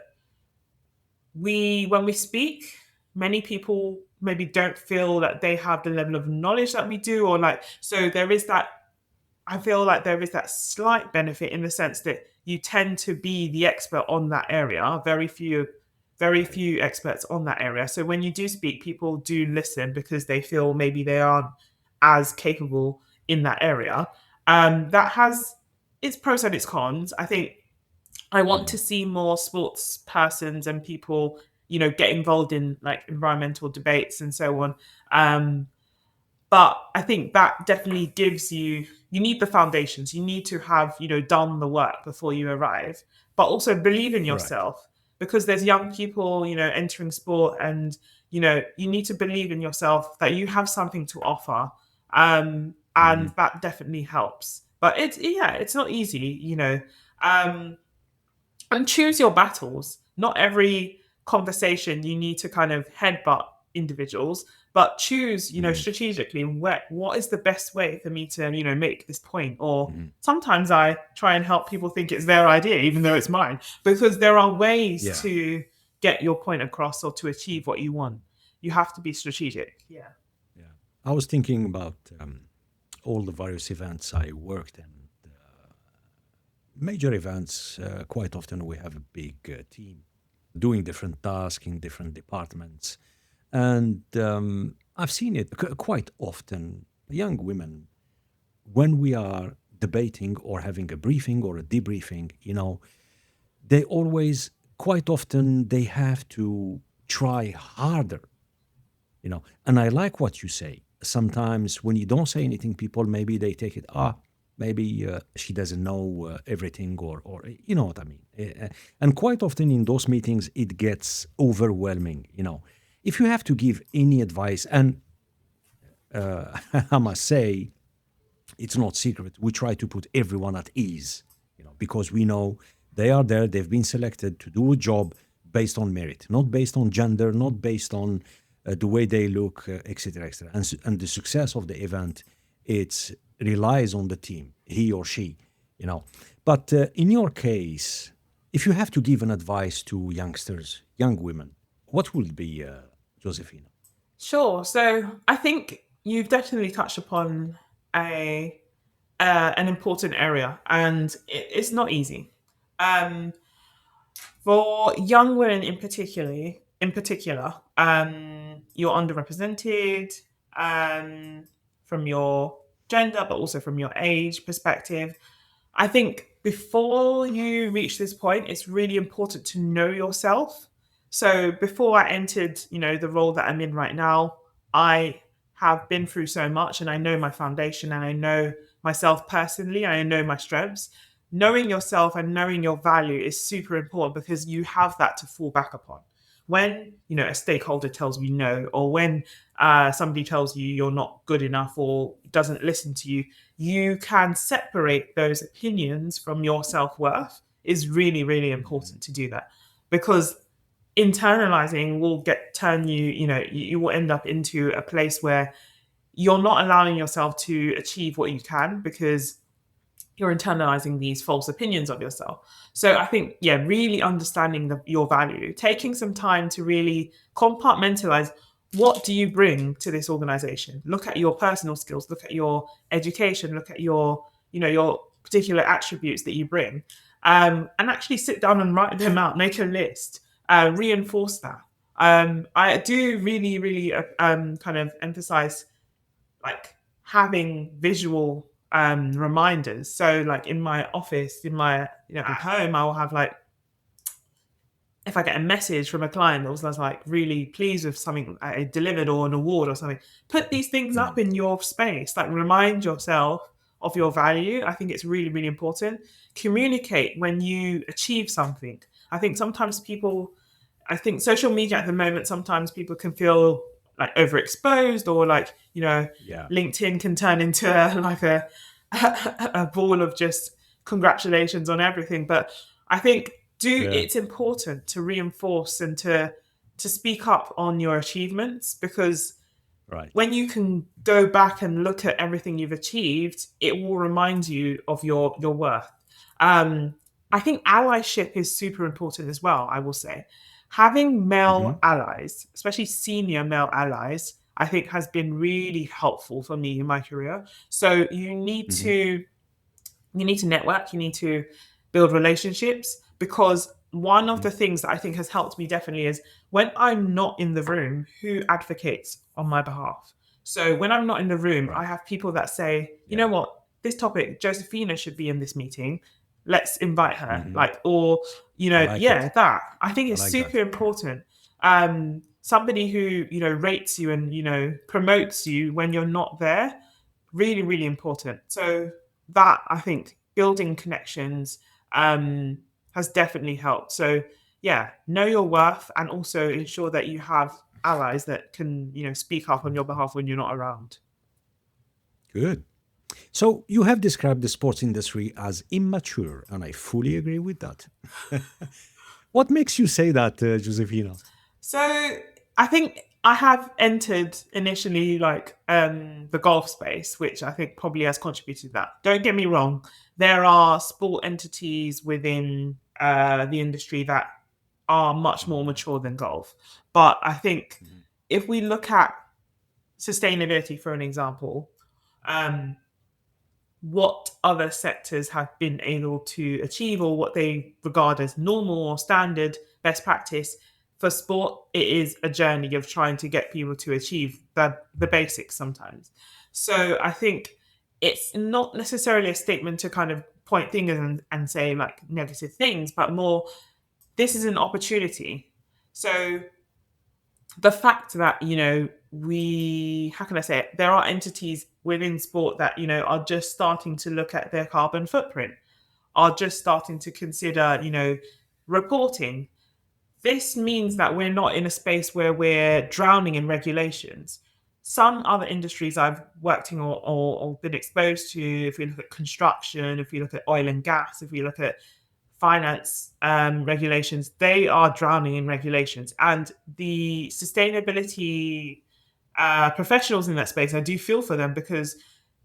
when we speak, many people maybe don't feel that they have the level of knowledge that we do, or like, so there is that. I feel like there is that slight benefit in the sense that you tend to be the expert on that area. Very few experts on that area. So when you do speak, people do listen because they feel maybe they aren't as capable in that area. That has its pros and its cons. I think I want to see more sports persons and people, get involved in like environmental debates and so on. Um, but I think that definitely gives you need the foundations. You need to have, done the work before you arrive, but also believe in Right. yourself because there's young people, entering sport and, you need to believe in yourself that you have something to offer. And that definitely helps. But it's not easy, Um, and choose your battles. Not every conversation you need to kind of headbutt individuals, but choose, strategically what is the best way for me to, make this point. Or sometimes I try and help people think it's their idea, even though it's mine, because there are ways Yeah. to get your point across or to achieve what you want. You have to be strategic. Yeah. Yeah. I was thinking about all the various events I worked in. Major events, quite often we have a big team doing different tasks in different departments. And I've seen it quite often. Young women, when we are debating or having a briefing or a debriefing, they always, quite often, they have to try harder, And I like what you say. Sometimes when you don't say anything, people maybe they take it, maybe she doesn't know everything, or you know what I mean. And quite often in those meetings, it gets overwhelming. If you have to give any advice, and I must say, it's not secret. We try to put everyone at ease, because we know they are there. They've been selected to do a job based on merit, not based on gender, not based on the way they look, etc., etc. And the success of the event, it relies on the team, he or she, But in your case, if you have to give an advice to youngsters, young women, what would be, Josephina? Sure. So I think you've definitely touched upon a an important area, and it's not easy. Um, for young women in particular, you're underrepresented from your gender, but also from your age perspective. I think before you reach this point, it's really important to know yourself. So before I entered, the role that I'm in right now, I have been through so much and I know my foundation and I know myself personally, I know my strengths. Knowing yourself and knowing your value is super important because you have that to fall back upon. When, a stakeholder tells you no, or when somebody tells you you're not good enough or doesn't listen to you, you can separate those opinions from your self-worth is really, really important to do that because internalizing will turn you, you will end up into a place where you're not allowing yourself to achieve what you can because you're internalizing these false opinions of yourself. So I think, yeah, really understanding your value, taking some time to really compartmentalize what do you bring to this organization. Look at your personal skills, look at your education, look at your particular attributes that you bring, and actually sit down and write them out, make a list, reinforce that. I do really, really kind of emphasize like having visual reminders. So like in my office, in my at home, I will have like if I get a message from a client that was like really pleased with something I delivered or an award or something, put these things up in your space. Like remind yourself of your value. I think it's really, really important. Communicate when you achieve something. I think sometimes I think social media at the moment, sometimes people can feel like overexposed or like, Yeah. LinkedIn can turn into like a ball of just congratulations on everything. But I think Yeah. it's important to reinforce and to speak up on your achievements, because Right. when you can go back and look at everything you've achieved, it will remind you of your worth. I think allyship is super important as well, I will say. Having Hmm. male allies, especially senior male allies, I think has been really helpful for me in my career. So Hmm. you need to network, you need to build relationships, because one of Hmm. the things that I think has helped me definitely is when I'm not in the room, who advocates on my behalf. So when I'm not in the room, I Right. have people that say, you know Yeah. what, this topic, Josephina should be in this meeting. Let's invite her. Hmm. Like, or, I like yeah, it. that. I think I it's like super that. important. Somebody who, rates you and, promotes you when you're not there, really, really important. So that, I think, building connections has definitely helped. So yeah, know your worth and also ensure that you have allies that can, speak up on your behalf when you're not around. Good. So you have described the sports industry as immature, and I fully agree with that. What makes you say that, Josefina? So I think I have entered initially like the golf space, which I think probably has contributed to that. Don't get me wrong, there are sport entities within the industry that are much more mature than golf. But I think Mhm. if we look at sustainability, for an example, um, what other sectors have been able to achieve or what they regard as normal or standard best practice. For sport, it is a journey of trying to get people to achieve the basics sometimes. So I think it's not necessarily a statement to kind of point fingers and say like negative things, but more this is an opportunity. So the fact that we, how can I say it, there are entities within sport that are just starting to look at their carbon footprint, are just starting to consider reporting. This means that we're not in a space where we're drowning in regulations. Some other industries I've worked in or been exposed to, if we look at construction, if we look at oil and gas, if we look at finance regulations, they are drowning in regulations. And the sustainability professionals in that space, I do feel for them, because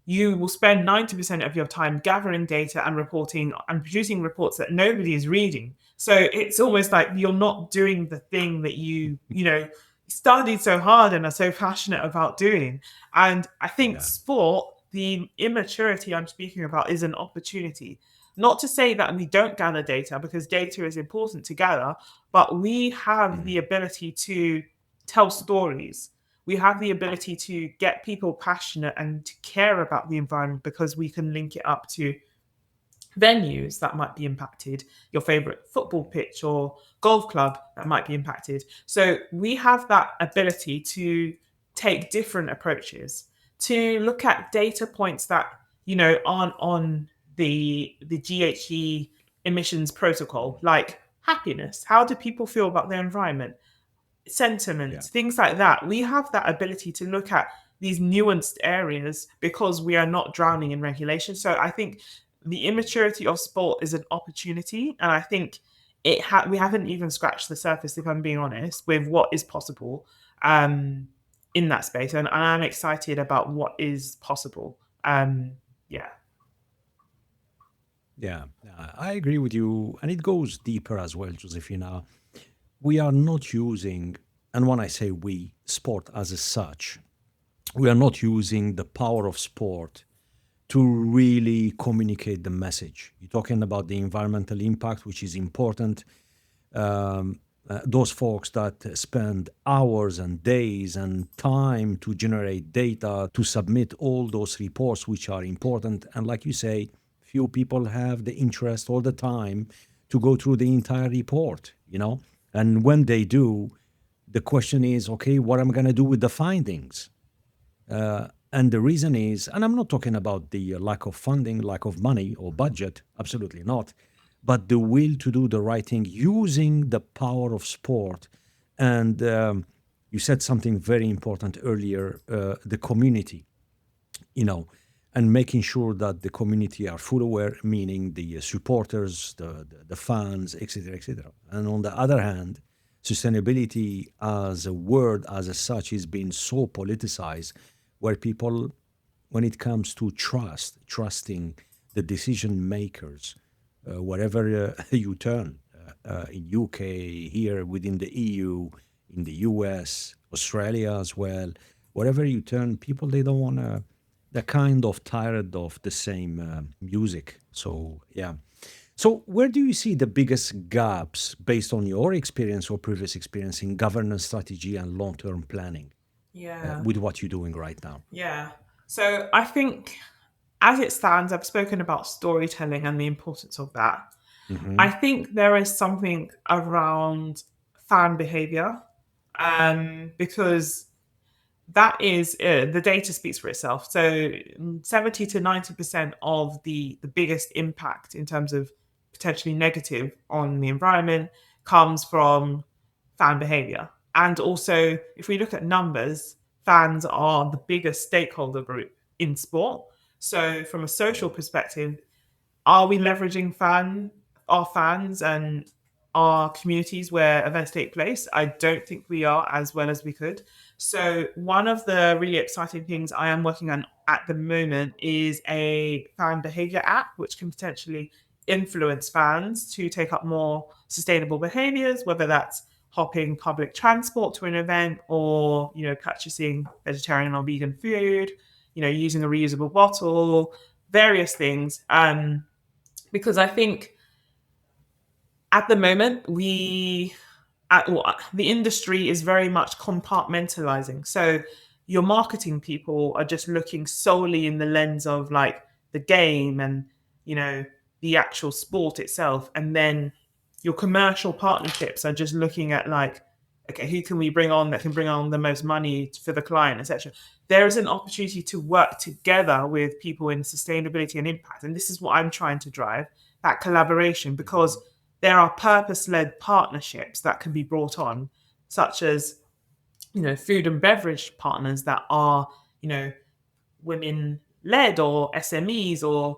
you will spend 90% of your time gathering data and reporting and producing reports that nobody is reading. So it's almost like you're not doing the thing that studied so hard and are so passionate about doing. And I think Yeah. sport, the immaturity I'm speaking about, is an opportunity. Not to say that we don't gather data, because data is important to gather, but we have Mhm. the ability to tell stories. We have the ability to get people passionate and to care about the environment, because we can link it up to venues that might be impacted, your favorite football pitch or golf club that might be impacted. So we have that ability to take different approaches, to look at data points that aren't on the GHG emissions protocol, like happiness. How do people feel about their environment? Yeah. Sentiments, things like that. We have that ability to look at these nuanced areas because we are not drowning in regulation. So I think the immaturity of sport is an opportunity, and I think we haven't even scratched the surface, if I'm being honest, with what is possible um, in that space, and I'm excited about what is possible. Yeah. Yeah. I agree with you. And it goes deeper as well, Josefina. We are not using, and when I say we, sport as such, we are not using the power of sport to really communicate the message. You're talking about the environmental impact, which is important. Those folks that spend hours and days and time to generate data to submit all those reports, which are important. And like you say, few people have the interest or the time to go through the entire report. And when they do, the question is, okay, what am I going to do with the findings? And the reason is, and I'm not talking about the lack of funding, lack of money or budget, absolutely not, but the will to do the right thing using the power of sport. And you said something very important earlier, the community, you know, and making sure that the community are full aware, meaning the supporters, the fans, etc., etc. And on the other hand, sustainability as a word, as a such, is being so politicized, where people, when it comes to trusting the decision makers, wherever you turn, in UK, here within the EU, in the US, Australia as well, wherever you turn, people, they don't want to, they're kind of tired of the same music. So yeah. So where do you see the biggest gaps based on your experience or previous experience in governance strategy and long-term planning Yeah. with what you're doing right now? Yeah. So I think as it stands, I've spoken about storytelling and the importance of that. I Hmm. think there is something around fan behavior, because that is the data speaks for itself. So 70 to 90% of the biggest impact in terms of potentially negative on the environment comes from fan behavior. And also, if we look at numbers, fans are the biggest stakeholder group in sport. So from a social perspective, are we leveraging our fans and our communities where events take place? I don't think we are as well as we could. So one of the really exciting things I am working on at the moment is a fan behavior app, which can potentially influence fans to take up more sustainable behaviors, whether that's hopping public transport to an event, or purchasing vegetarian or vegan food, using a reusable bottle, various things. Because I think at the moment the industry is very much compartmentalizing. So your marketing people are just looking solely in the lens of like the game and you know the actual sport itself, and then your commercial partnerships are just looking at like, okay, who can we bring on that can bring on the most money for the client, etc. There is an opportunity to work together with people in sustainability and impact, and this is what I'm trying to drive, that collaboration, because there are purpose-led partnerships that can be brought on, such as food and beverage partners that are you know women led, or SMEs, or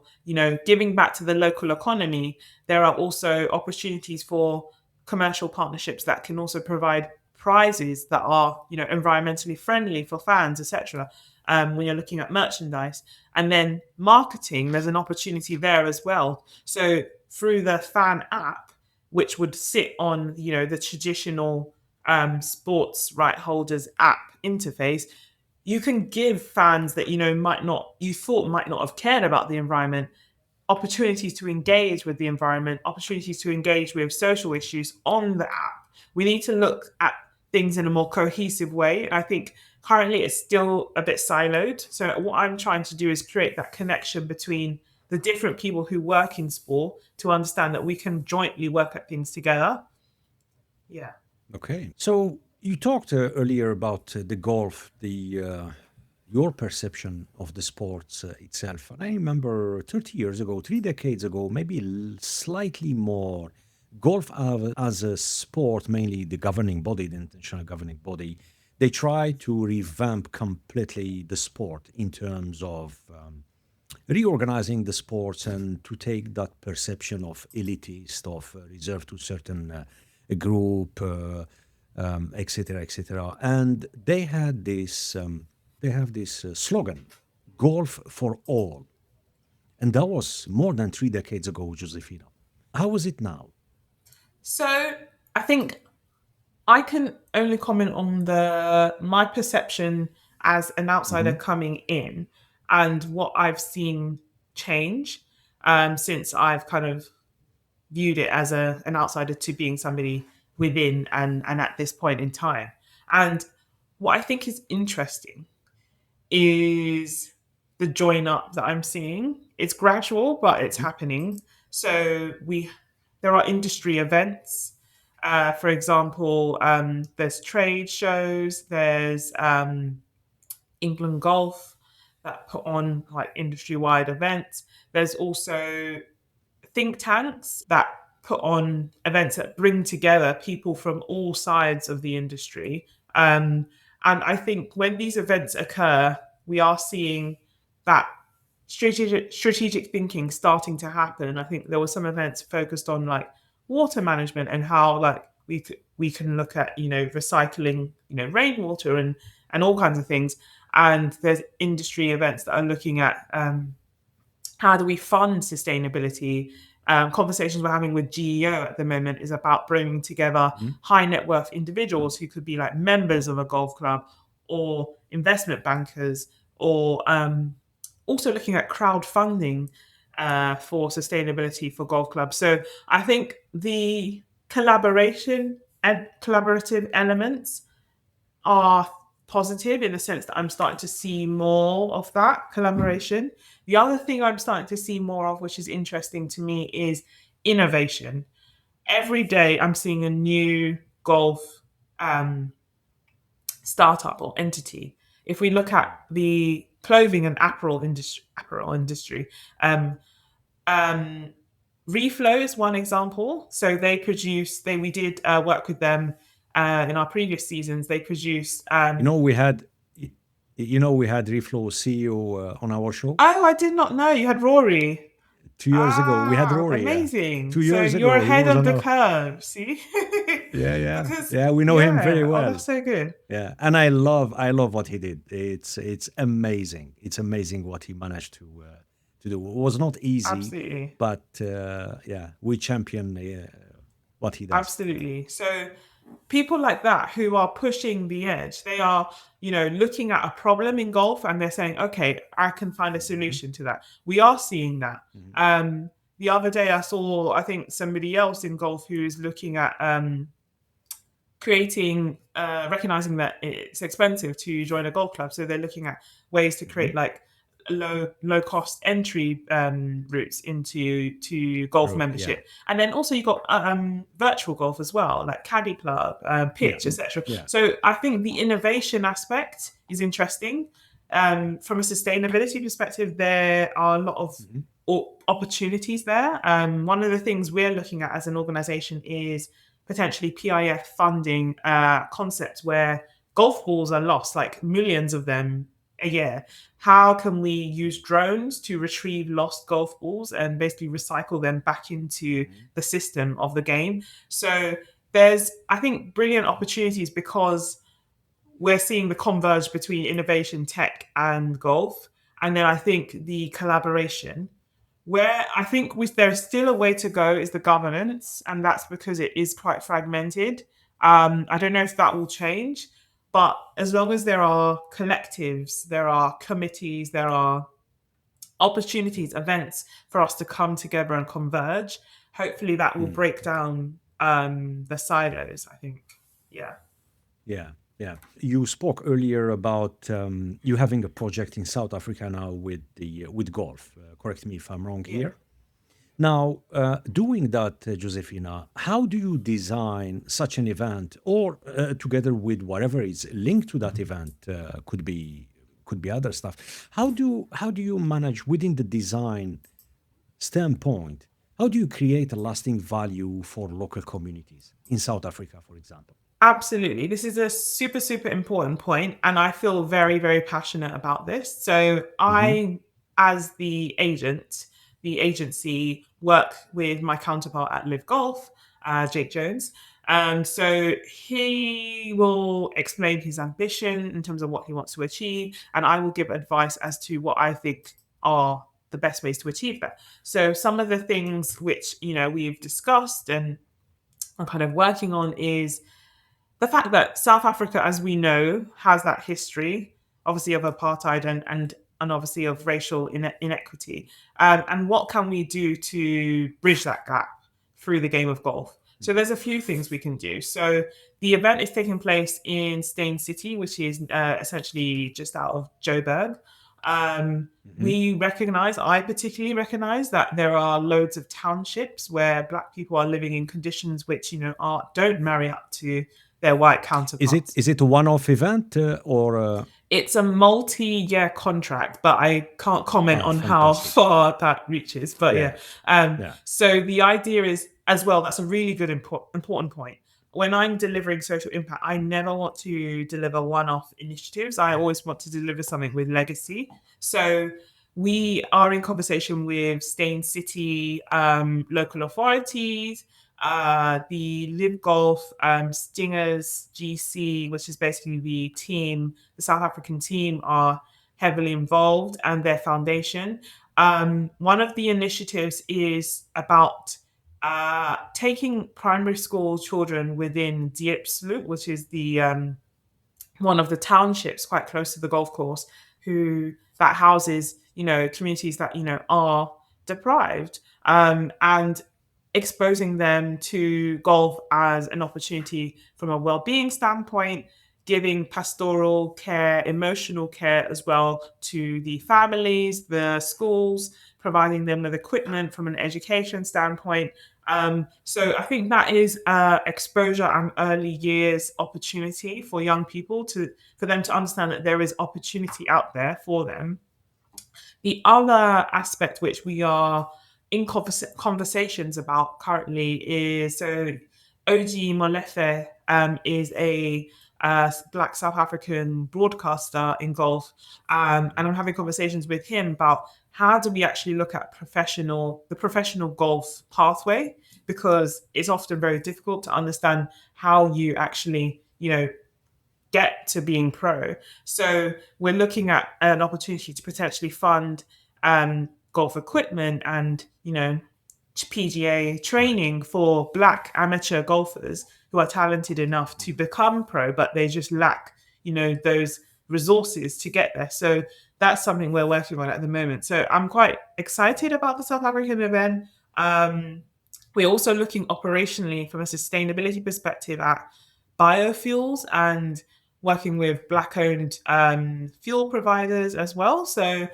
giving back to the local economy. There are also opportunities for commercial partnerships that can also provide prizes that are environmentally friendly for fans, etc. When you're looking at merchandise, and then marketing, there's an opportunity there as well. So through the fan app, which would sit on the traditional sports right holders app interface, you can give fans that you thought might not have cared about the environment opportunities to engage with the environment, opportunities to engage with social issues on the app. We need to look at things in a more cohesive way. I think currently it's still a bit siloed. So what I'm trying to do is create that connection between the different people who work in sport to understand that we can jointly work at things together. Yeah. Okay. So you talked earlier about the golf, the your perception of the sports itself. And I remember 30 years ago, 3 decades ago, maybe slightly more, golf as a sport, mainly the governing body, the international governing body, they tried to revamp completely the sport in terms of reorganizing the sports and to take that perception of elitist, of reserved to certain group, et cetera, et cetera. And they have this slogan, golf for all. And that was more than 3 decades ago, Josefina. How is it now? So I think I can only comment on the my perception as an outsider Hmm. coming in, and what I've seen change since I've kind of viewed it as an outsider to being somebody within, and at this point in time. And what I think is interesting is the join up that I'm seeing. It's gradual, but it's happening. So there are industry events. For example, there's trade shows, there's England Golf that put on like industry-wide events. There's also think tanks that put on events that bring together people from all sides of the industry. And I think when these events occur, we are seeing that strategic thinking starting to happen. I think there were some events focused on like water management and how like we can look at recycling rainwater and all kinds of things. And there's industry events that are looking at how do we fund sustainability. Conversations we're having with GEO at the moment is about bringing together high net worth individuals who could be like members of a golf club or investment bankers, or also looking at crowdfunding for sustainability for golf clubs. So I think the collaboration and collaborative elements are positive in the sense that I'm starting to see more of that collaboration. The other thing I'm starting to see more of, which is interesting to me, is innovation. Every day I'm seeing a new golf startup or entity. If we look at the clothing and apparel industry, Reflow is one example. So we did work with them in our previous seasons. They produce. You know, we had, we had Reflow CEO on our show Oh, I did not know you had Rory. 2 years ago. We had Rory. Amazing. 2 years so ago, you're he ahead was of on the our. curve. See? Yeah. Because Yeah, we know him very Oh, well. that's so good. Yeah, and I love what he did. It's amazing. It's amazing what he managed to do. It was not easy, Absolutely. but yeah, we champion what he does. Absolutely. So people like that who are pushing the edge, they are, looking at a problem in golf and they're saying, okay, I can find a solution to that. We are seeing that. The other day I saw, I think, somebody else in golf who is looking at recognizing that it's expensive to join a golf club. So they're looking at ways to create like low cost entry routes to golf Oh, membership. And then also you've got virtual golf as well, like caddy club, pitch, etc. Yeah. So I think the innovation aspect is interesting. From a sustainability perspective, there are a lot of opportunities there. One of the things we're looking at as an organization is potentially PIF funding concepts where golf balls are lost, like millions of them a year. How can we use drones to retrieve lost golf balls and basically recycle them back into the system of the game? So there's, I think, brilliant opportunities because we're seeing the converge between innovation, tech, and golf. And then I think the collaboration. Where I think there's still a way to go is the governance, and that's because it is quite fragmented. I don't know if that will change, but as long as there are collectives, there are committees, there are opportunities, events for us to come together and converge, hopefully that will break down the silos, I think. Yeah. Yeah. You spoke earlier about you having a project in South Africa now with golf. Correct me if I'm wrong here. Now, doing that, Josephina, how do you design such an event, or together with whatever is linked to that event? Could be other stuff. How do you manage within the design standpoint? How do you create a lasting value for local communities in South Africa, for example? Absolutely. This is a super, super important point, and I feel very, very passionate about this. So I, as the agency, work with my counterpart at Live Golf, Jake Jones. So he will explain his ambition in terms of what he wants to achieve, and I will give advice as to what I think are the best ways to achieve that. So some of the things which, we've discussed and I'm kind of working on is the fact that South Africa, as we know, has that history, obviously of apartheid and obviously of racial inequity. And what can we do to bridge that gap through the game of golf? So there's a few things we can do. So the event is taking place in Stain City, which is essentially just out of Joburg. I particularly recognize that there are loads of townships where Black people are living in conditions which, don't marry up to their white counterparts. Is it a one-off event or? It's a multi-year contract, but I can't comment on how Fantastic. far that reaches. But Yeah. so the idea is, as well, that's a really good important point. When I'm delivering social impact, I never want to deliver one-off initiatives. I always want to deliver something with legacy. So we are in conversation with Stain City local authorities, the Live Golf Stingers GC, which is basically the South African team, are heavily involved, and their foundation. One of the initiatives is about taking primary school children within Diepsloot, which is the one of the townships quite close to the golf course, that houses communities that are deprived, and exposing them to golf as an opportunity from a well-being standpoint, giving pastoral care, emotional care as well to the families, the schools, providing them with equipment from an education standpoint. So I think that is exposure and early years opportunity for young people for them to understand that there is opportunity out there for them. The other aspect which we are in conversations about currently is, so Oji Molefe is a Black South African broadcaster in golf, and I'm having conversations with him about how do we actually look at the professional golf pathway, because it's often very difficult to understand how you actually get to being pro. So we're looking at an opportunity to potentially fund golf equipment and PGA training for Black amateur golfers who are talented enough to become pro, but they just lack those resources to get there. So that's something we're working on at the moment. So I'm quite excited about the South African event. We're also looking operationally from a sustainability perspective at biofuels and working with Black-owned fuel providers as well. So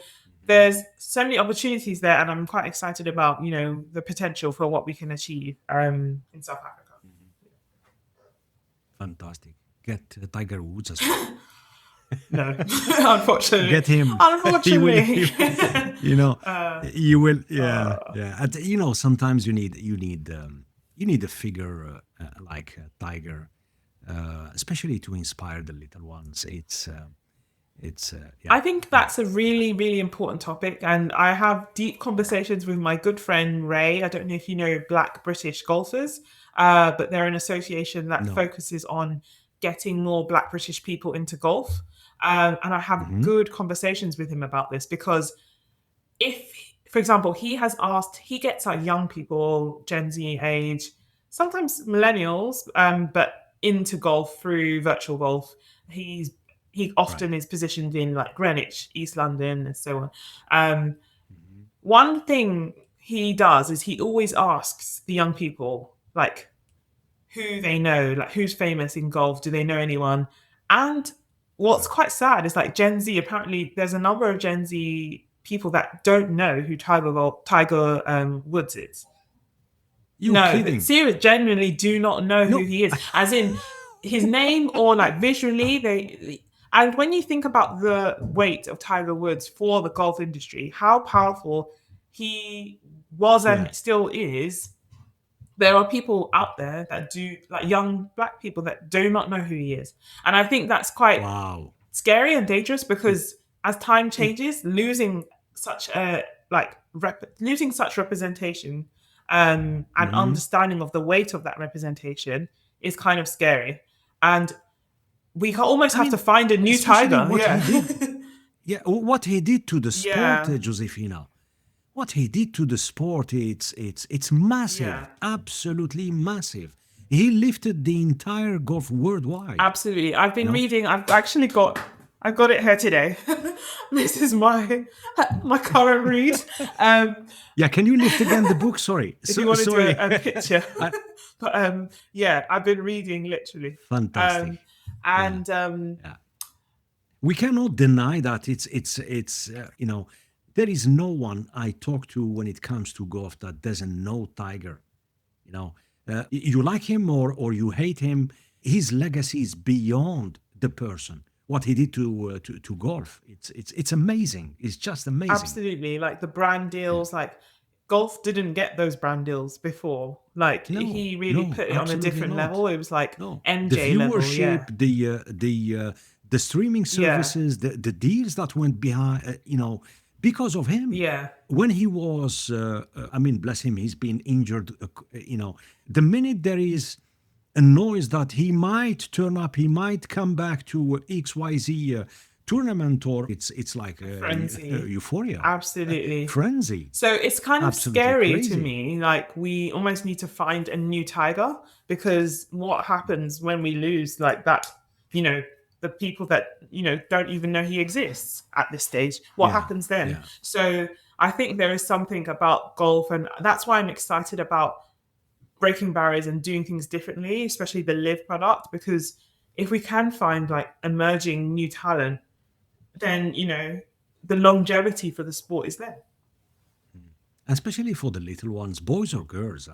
there's so many opportunities there, and I'm quite excited about the potential for what we can achieve in South Africa. Fantastic. Get Tiger Woods as well. No, unfortunately. Get him. Unfortunately. You will. Yeah. And, sometimes you need a figure like Tiger, especially to inspire the little ones. I think that's a really, really important topic, and I have deep conversations with my good friend Ray. I don't know if you know Black British golfers, but they're an association that focuses on getting more Black British people into golf. And I have good conversations with him about this, because if, for example, he gets young people, Gen Z age, sometimes millennials, but into golf through virtual golf. He often is positioned in like Greenwich, East London, and so on. One thing he does is he always asks the young people like who they know, like who's famous in golf, do they know anyone? And what's quite sad is like Gen Z, apparently there's a number of Gen Z people that don't know who Tiger Woods is. Serious, genuinely do not know who he is, as in his name or like visually. And when you think about the weight of Tiger Woods for the golf industry, how powerful he was and still is, there are people out there that do, like young Black people that do not know who he is. And I think that's quite scary and dangerous, because as time changes, losing such representation and understanding of the weight of that representation is kind of scary. And we almost have to find a new Tiger. What he did to the sport, Josephina. What he did to the sport, it's massive, absolutely massive. He lifted the entire golf worldwide. Absolutely. I've been reading. I've got it here today. This is my current read. Can you lift again the book? Sorry. If you want to do a picture. But I've been reading literally. Fantastic. We cannot deny that it's there is no one I talk to when it comes to golf that doesn't know Tiger. You know, you like him or you hate him. His legacy is beyond the person. What he did to golf, it's amazing. It's just amazing. Absolutely. Like the brand Yeah. deals, like golf didn't get those brand deals before. Like No, he really no, put it on a absolutely different not. level. It was like No, the MJ level. Yeah. viewership, the streaming Yeah. services, the deals that went behind, because of him. Yeah. When he was, I mean, bless him, he's been injured. The minute there is a noise that he might turn up, he might come back to XYZ tournament, or it's like Frenzy. euphoria, Absolutely. frenzy, So it's kind of absolutely scary to crazy. me. Like we almost need to find a new tiger because what happens when we lose like that, you know, the people that, don't even know he exists at this stage, what Yeah, happens then? yeah. So I think there is something about golf, and that's why I'm excited about breaking barriers and doing things differently, especially the live product, because if we can find like emerging new talent, then, the longevity for the sport is there. Especially for the little ones, boys or girls,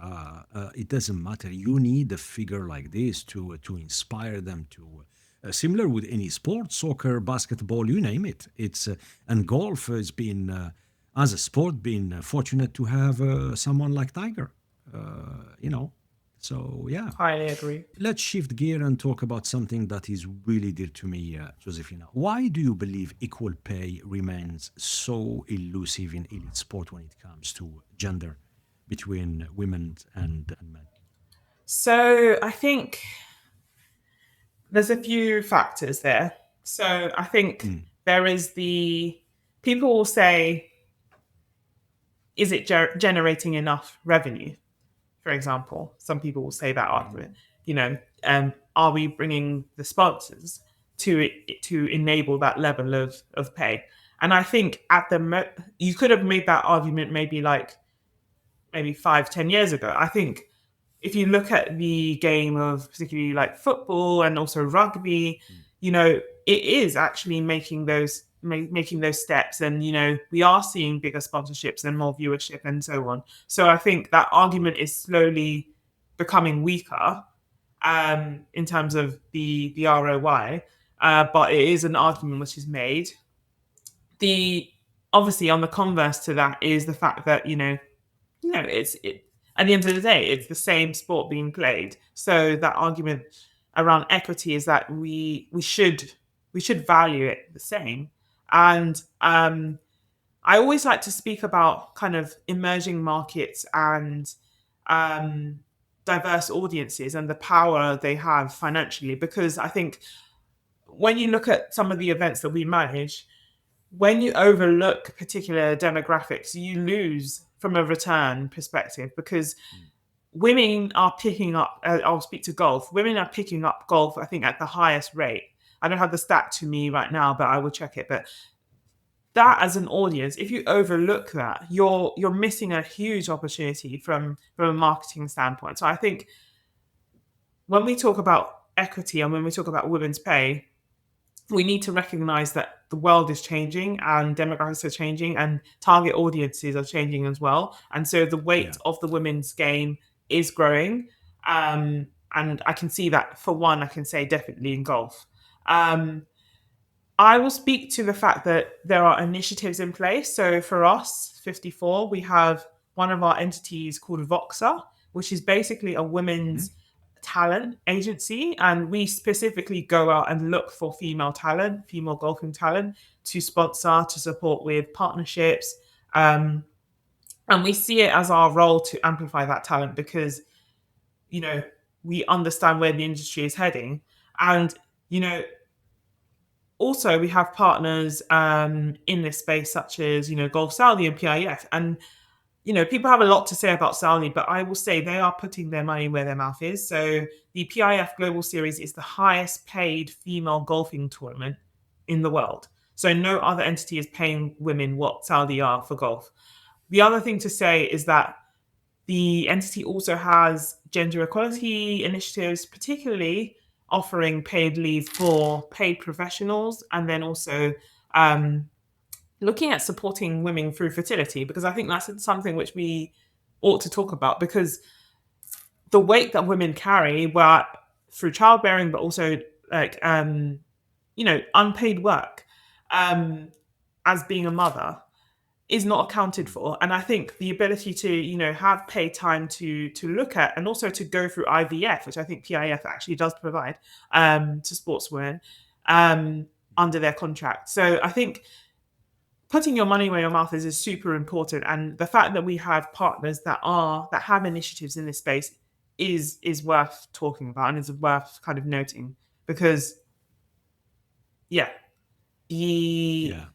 it doesn't matter. You need a figure like this to inspire them to. Similar with any sport, soccer, basketball, you name it. It's and golf has been, as a sport, been fortunate to have someone like Tiger. You know, so yeah. Highly agree. Let's shift gear and talk about something that is really dear to me, Josephina. Why do you believe equal pay remains so elusive in elite sport when it comes to gender between women and men? So I think there's a few factors there. So I think Mm, there is the people will say, is it generating enough revenue? For example, some people will say that argument. Are we bringing the sponsors to enable that level of pay? And I think you could have made that argument maybe 5-10 years ago. I think if you look at the game of particularly like football and also rugby, mm. it is actually making those steps, and we are seeing bigger sponsorships and more viewership and so on. So I think that argument is slowly becoming weaker in terms of the ROI, but it is an argument which is made. The Obviously on the converse to that is the fact that it's at the end of the day, it's the same sport being played. So that argument around equity is that we should value it the same. And I always like to speak about kind of emerging markets and um, diverse audiences and the power they have financially, because I think when you look at some of the events that we manage, when you overlook particular demographics, you lose from a return perspective, because women are picking up, I'll speak to golf, women are picking up golf, I think, at the highest rate. I don't have the stat to me right now, but I will check it. But that as an audience, if you overlook that, you're missing a huge opportunity from a marketing standpoint. So I think when we talk about equity and when we talk about women's pay, we need to recognize that the world is changing and demographics are changing and target audiences are changing as well. And so the weight Yeah. of the women's game is growing. And I can see that, for one, I can say definitely in golf. Um, I will speak to the fact that there are initiatives in place. So for us, 54, we have one of our entities called Voxa, which is basically a Mhm. women's talent agency. And we specifically go out and look for female talent, female golfing talent to sponsor, to support with partnerships. Um, and we see it as our role to amplify that talent because, you know, we understand where the industry is heading. And, you know, also we have partners in this space such as Golf Saudi and PIF, and people have a lot to say about Saudi, but I will say they are putting their money where their mouth is. So the PIF Global Series is the highest paid female golfing tournament in the world. So no other entity is paying women what Saudi are for golf. The other thing to say is that the entity also has gender equality initiatives, particularly offering paid leave for paid professionals, and then also looking at supporting women through fertility, because I think that's something which we ought to talk about, because the weight that women carry, through childbearing, but also like unpaid work, as being a mother, is not accounted for. And I think the ability to have paid time to look at, and also to go through IVF, which I think PIF actually does provide to sportswomen under their contract. So I think putting your money where your mouth is super important, and the fact that we have partners that have initiatives in this space is worth talking about, and is worth kind of noting, because the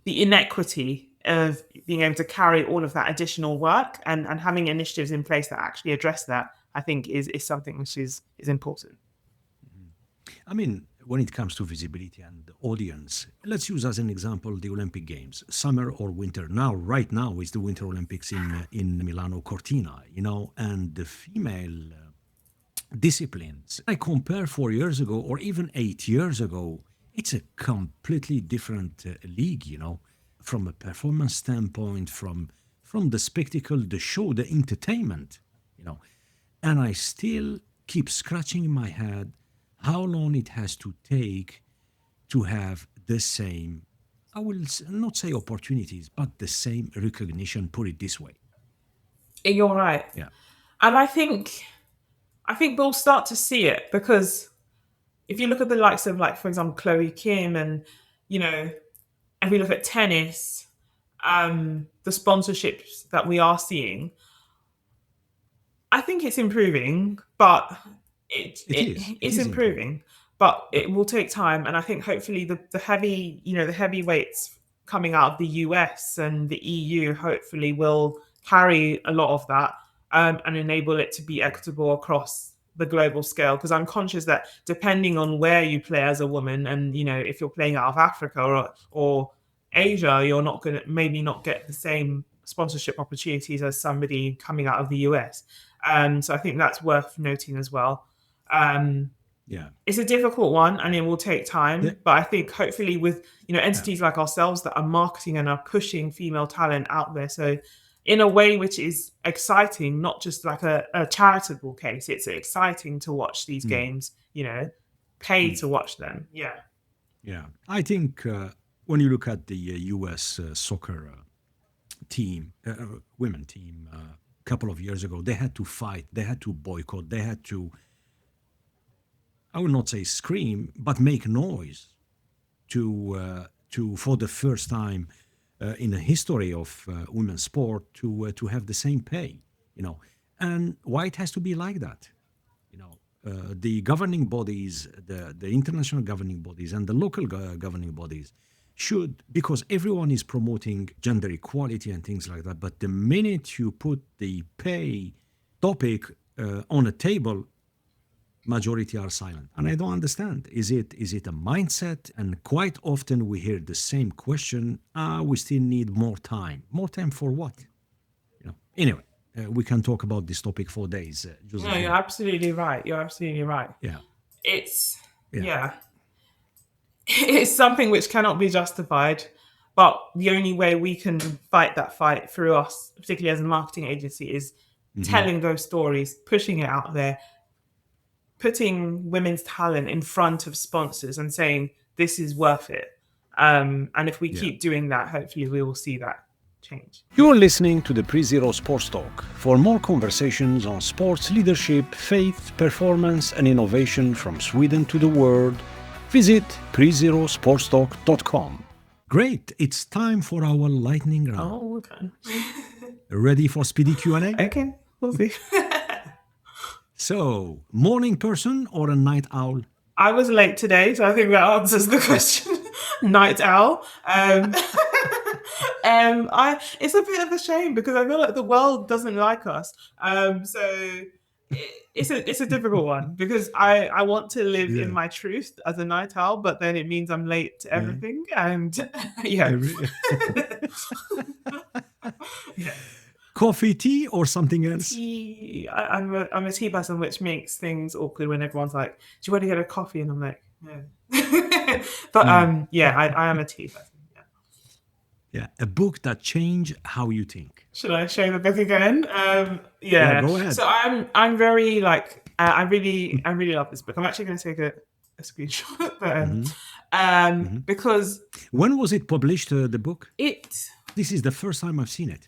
inequity of being able to carry all of that additional work, and having initiatives in place that actually address that, I think is something which is important. I mean, when it comes to visibility and audience, let's use as an example the Olympic Games, summer or winter. Right now is the Winter Olympics in Milano Cortina, and the female disciplines. I compare 4 years ago or even 8 years ago, it's a completely different league, from a performance standpoint, from the spectacle, the show, the entertainment, and I still keep scratching in my head how long it has to take to have the same, I will not say opportunities, but the same recognition, put it this way. You're right. Yeah. And I think we'll start to see it, because if you look at the likes of, like, for example, Chloe Kim, and, if we look at tennis, the sponsorships that we are seeing, I think it's improving, but it is improving, but it will take time. And I think hopefully the heavyweights coming out of the US and the EU hopefully will carry a lot of that, and enable it to be equitable across the global scale. Because I'm conscious that depending on where you play as a woman, and if you're playing out of Africa or Asia, you're not going to maybe not get the same sponsorship opportunities as somebody coming out of the US. So I think that's worth noting as well. It's a difficult one, and it will take time. But I think hopefully with entities like ourselves that are marketing and are pushing female talent out there, so in a way which is exciting, not just like a charitable case. It's exciting to watch these games, pay to watch them. Yeah. I think when you look at the US soccer team, women team, a couple of years ago, they had to fight, they had to boycott, they had to, I will not say scream, but make noise to for the first time in the history of women's sport to have the same pay, and why it has to be like that, the governing bodies, the international governing bodies and the local governing bodies should, because everyone is promoting gender equality and things like that, but the minute you put the pay topic on a table, majority are silent. And I don't understand. Is it a mindset? And quite often we hear the same question, we still need more time. More time for what? Anyway, we can talk about this topic for days. No, you're absolutely right. Yeah. It's it's something which cannot be justified, but the only way we can fight that fight through us, particularly as a marketing agency, is telling those stories, pushing it out there, putting women's talent in front of sponsors and saying this is worth it. And if we keep doing that, hopefully we will see that change. You're listening to the PreZero Sports Talk. For more conversations on sports leadership, faith, performance, and innovation from Sweden to the world, visit PreZeroSportsTalk.com. Great, it's time for our lightning round. Oh, okay. Ready for speedy Q&A? Okay, we'll see. So, morning person or a night owl? I was late today, so I think that answers the question. Night owl. It's a bit of a shame, because I feel like the world doesn't like us. So it's a difficult one, because I want to live in my truth as a night owl, but then it means I'm late to everything. And Coffee, tea, or something else? Tea. I'm a tea person, which makes things awkward when everyone's like, "Do you want to get a coffee?" And I'm like, "No." But yeah, I am a tea person. Yeah. Yeah, a book that changed how you think. Should I show the book again? Yeah, Yeah. go ahead. So I'm very like I really love this book. I'm actually going to take a screenshot, but, because When was it published, the book? it This is the first time I've seen it.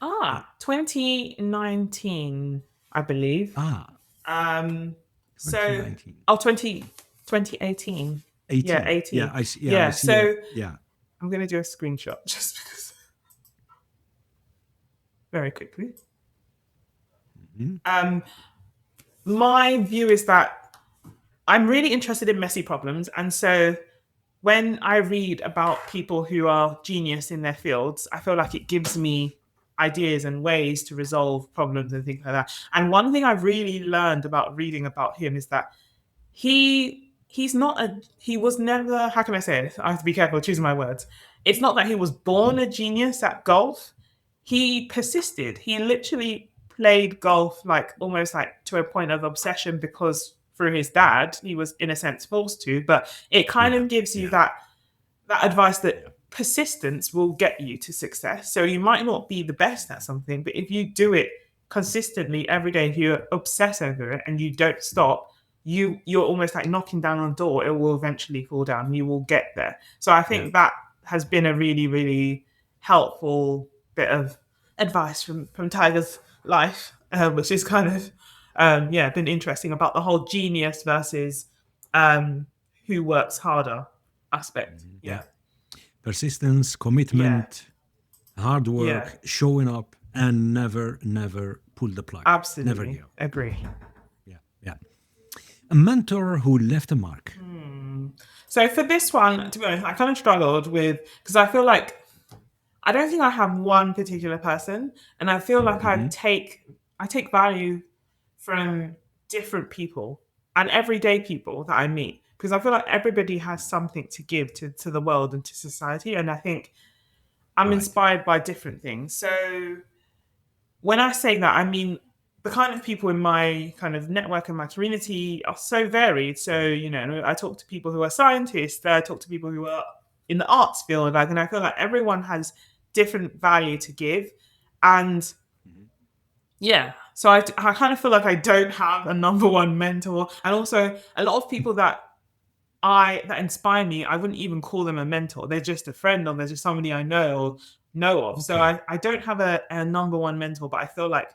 2019, I believe. So 2019. 2018. 18. Yeah, 18. Yeah, I see. Yeah, I see so it. Yeah. I'm going to do a screenshot just because very quickly. My view is that I'm really interested in messy problems. And so when I read about people who are genius in their fields, I feel like it gives me ideas and ways to resolve problems and things like that. And one thing I've really learned about reading about him is that he was never, how can I say it? I have to be careful choosing my words. It's not that he was born a genius at golf. He persisted. He literally played golf like almost like to a point of obsession because through his dad, he was in a sense forced to, but it kind of gives you that advice that persistence will get you to success. So you might not be the best at something, but if you do it consistently every day, if you obsess over it and you don't stop, you're almost like knocking down on a door. It will eventually fall down. You will get there. So I think that has been a really, really helpful bit of advice from Tiger's life, which is kind of been interesting about the whole genius versus who works harder aspect. Yeah. Persistence, commitment, hard work, showing up, and never pull the plug. Absolutely. Never give. Agree. Yeah. A mentor who left a mark. So for this one, to be honest, I kind of struggled with, because I feel like I don't think I have one particular person, and I feel like I take value from different people and everyday people that I meet, because I feel like everybody has something to give to the world and to society, and I think I'm inspired by different things. So when I say that, I mean the kind of people in my kind of network and my community are so varied. So, you know, I talk to people who are scientists, I talk to people who are in the arts field, and I feel like everyone has different value to give. And so I kind of feel like I don't have a number one mentor. And also a lot of people that inspire me, I wouldn't even call them a mentor. They're just a friend, or they're just somebody I know of. So I don't have a number one mentor, but I feel like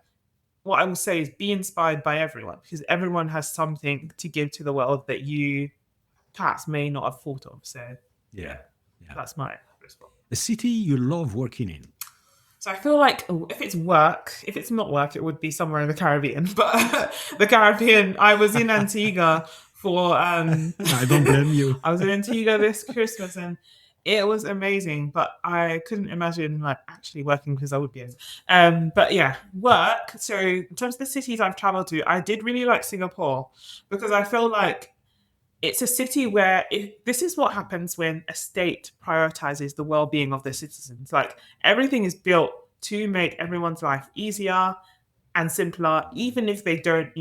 what I will say is be inspired by everyone, because everyone has something to give to the world that you perhaps may not have thought of. So that's my response. A city you love working in. So I feel like if it's not work, it would be somewhere in the Caribbean. But the Caribbean, I was in Antigua for I don't blame you. I was in Antigua this Christmas, and it was amazing, but I couldn't imagine like actually working, because I would be but yeah, work. So in terms of the cities I've traveled to, I did really like Singapore, because I feel like it's a city where this is what happens when a state prioritizes the well-being of their citizens. Like everything is built to make everyone's life easier and simpler, even if they don't,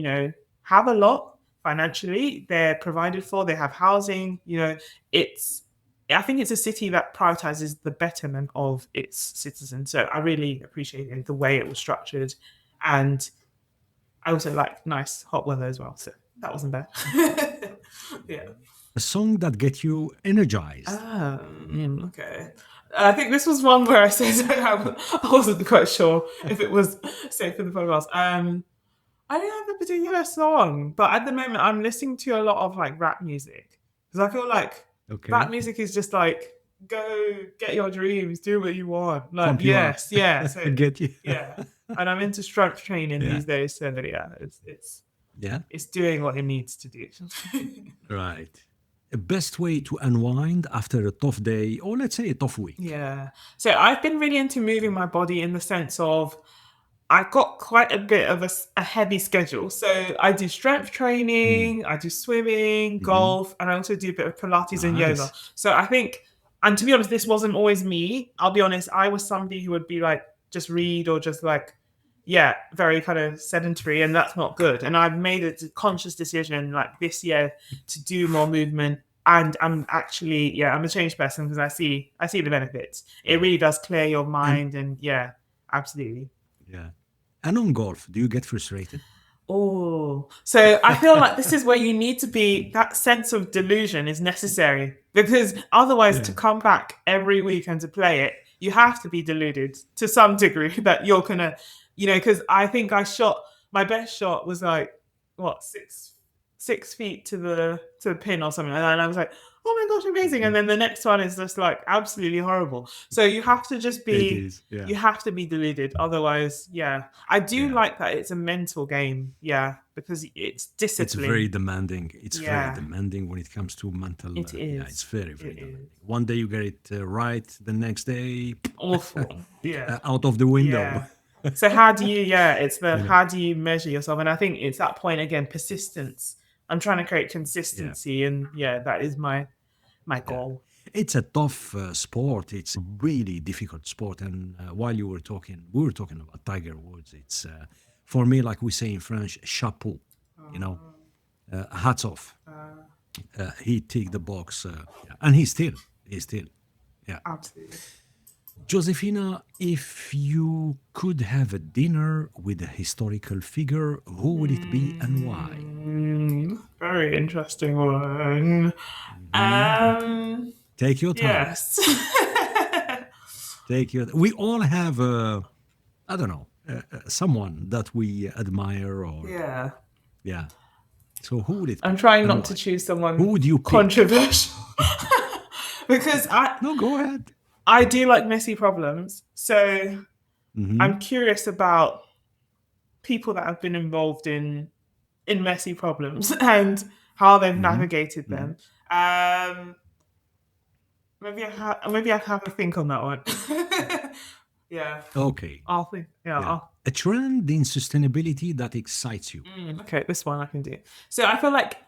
have a lot financially. They're provided for, they have housing, I think it's a city that prioritizes the betterment of its citizens. So I really appreciated the way it was structured. And I also like nice hot weather as well. So that wasn't bad. A song that gets you energized. Okay. I think this was one where I said I wasn't quite sure if it was safe for the podcast. I don't have a particular song, but at the moment I'm listening to a lot of like rap music, because I feel like rap music is just like, go get your dreams, do what you want. Like, yes, yeah. So, I get you. Yeah. And I'm into strength training these days. So it's doing what it needs to do. Right. A best way to unwind after a tough day, or let's say a tough week. Yeah. So I've been really into moving my body, in the sense of I've got quite a bit of a heavy schedule. So I do strength training, I do swimming, golf, and I also do a bit of Pilates and yoga. So I think, and to be honest, this wasn't always me. I'll be honest, I was somebody who would be like, just read or just like very kind of sedentary, and that's not good. And I've made a conscious decision like this year to do more movement. And I'm actually, I'm a changed person because I see the benefits. It really does clear your mind, and absolutely. Yeah. And on golf, do you get frustrated? Oh, so I feel like this is where you need to be, that sense of delusion is necessary, because otherwise to come back every week and to play it, you have to be deluded to some degree that you're gonna, because I think my best shot was like, what, 6 feet to the pin or something like that. And I was like, oh my gosh, amazing. And then the next one is just like absolutely horrible. So you have to just be, you have to be deluded. Otherwise, I do like that it's a mental game. Because it's discipline. It's very demanding. It's very demanding when it comes to mental. It is. It's very, very demanding. One day you get it right, the next day, awful. Out of the window. So how do you, how do you measure yourself? And I think it's that point again, persistence. I'm trying to create consistency, and that is my goal. It's a tough sport. It's a really difficult sport. And while we were talking about Tiger Woods. It's for me, like we say in French, chapeau. Hats off. He ticked the box, and he's still, absolutely. Josephina, if you could have a dinner with a historical figure, who would it be and why? Very interesting one. Take your time. Yes. We all have someone that we admire or So who would it be? I'm trying not to choose someone who would you pick? Controversial. Because go ahead. I do like messy problems. So I'm curious about people that have been involved in messy problems and how they've navigated them. Maybe I have a think on that one. Okay. I'll think. A trend in sustainability that excites you. Okay, this one I can do. So I feel like,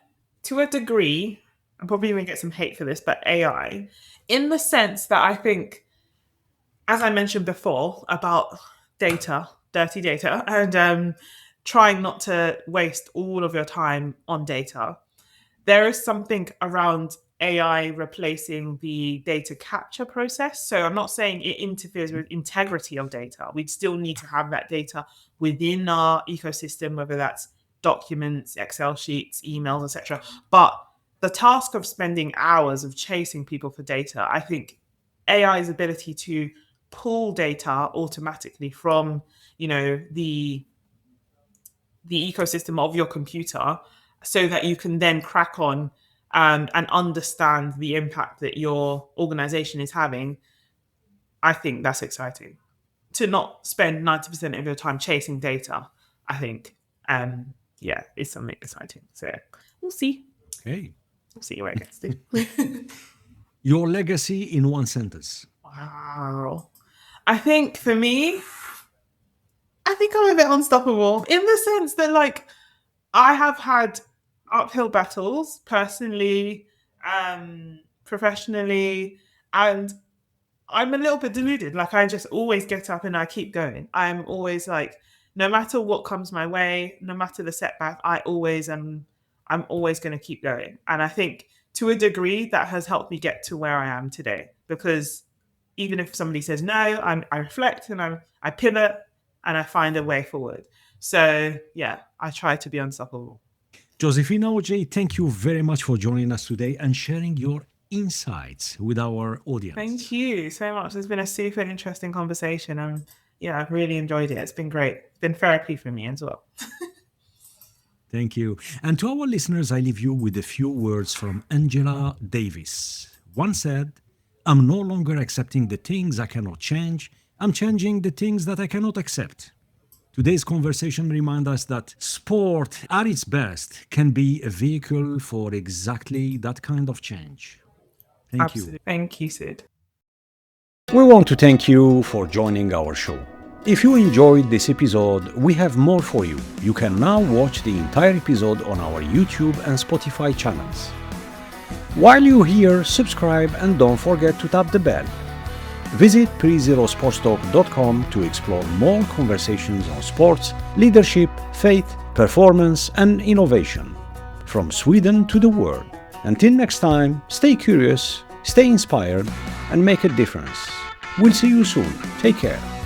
to a degree, I'm probably going to get some hate for this, but AI, in the sense that I think, as I mentioned before, about data, dirty data, and trying not to waste all of your time on data, there is something around AI replacing the data capture process. So I'm not saying it interferes with integrity of data. We'd still need to have that data within our ecosystem, whether that's documents, Excel sheets, emails, etc. But the task of spending hours of chasing people for data, I think AI's ability to pull data automatically from, the ecosystem of your computer, so that you can then crack on and understand the impact that your organization is having. I think that's exciting. To not spend 90% of your time chasing data, I think, is something exciting. So we'll see. Okay. We'll see where it gets to. Your legacy in one sentence. Wow. I think for me, I'm a bit unstoppable in the sense that, I have had uphill battles personally, professionally, and I'm a little bit deluded. I just always get up and I keep going. I'm always no matter what comes my way, no matter the setback, I'm always going to keep going. And I think to a degree that has helped me get to where I am today, because even if somebody says no, I reflect and I pivot and I find a way forward. So I try to be unstoppable. Josephina Oji, thank you very much for joining us today and sharing your insights with our audience. Thank you so much. It's been a super interesting conversation. I've really enjoyed it. It's been great. It's been therapy for me as well. Thank you. And to our listeners, I leave you with a few words from Angela Davis. One said, "I'm no longer accepting the things I cannot change. I'm changing the things that I cannot accept." Today's conversation reminds us that sport, at its best, can be a vehicle for exactly that kind of change. Thank you. Thank you, Sid. We want to thank you for joining our show. If you enjoyed this episode, we have more for you. You can now watch the entire episode on our YouTube and Spotify channels. While you're here, subscribe and don't forget to tap the bell. Visit PreZeroSportsTalk.com to explore more conversations on sports, leadership, faith, performance, and innovation. From Sweden to the world. Until next time, stay curious, stay inspired, and make a difference. We'll see you soon. Take care.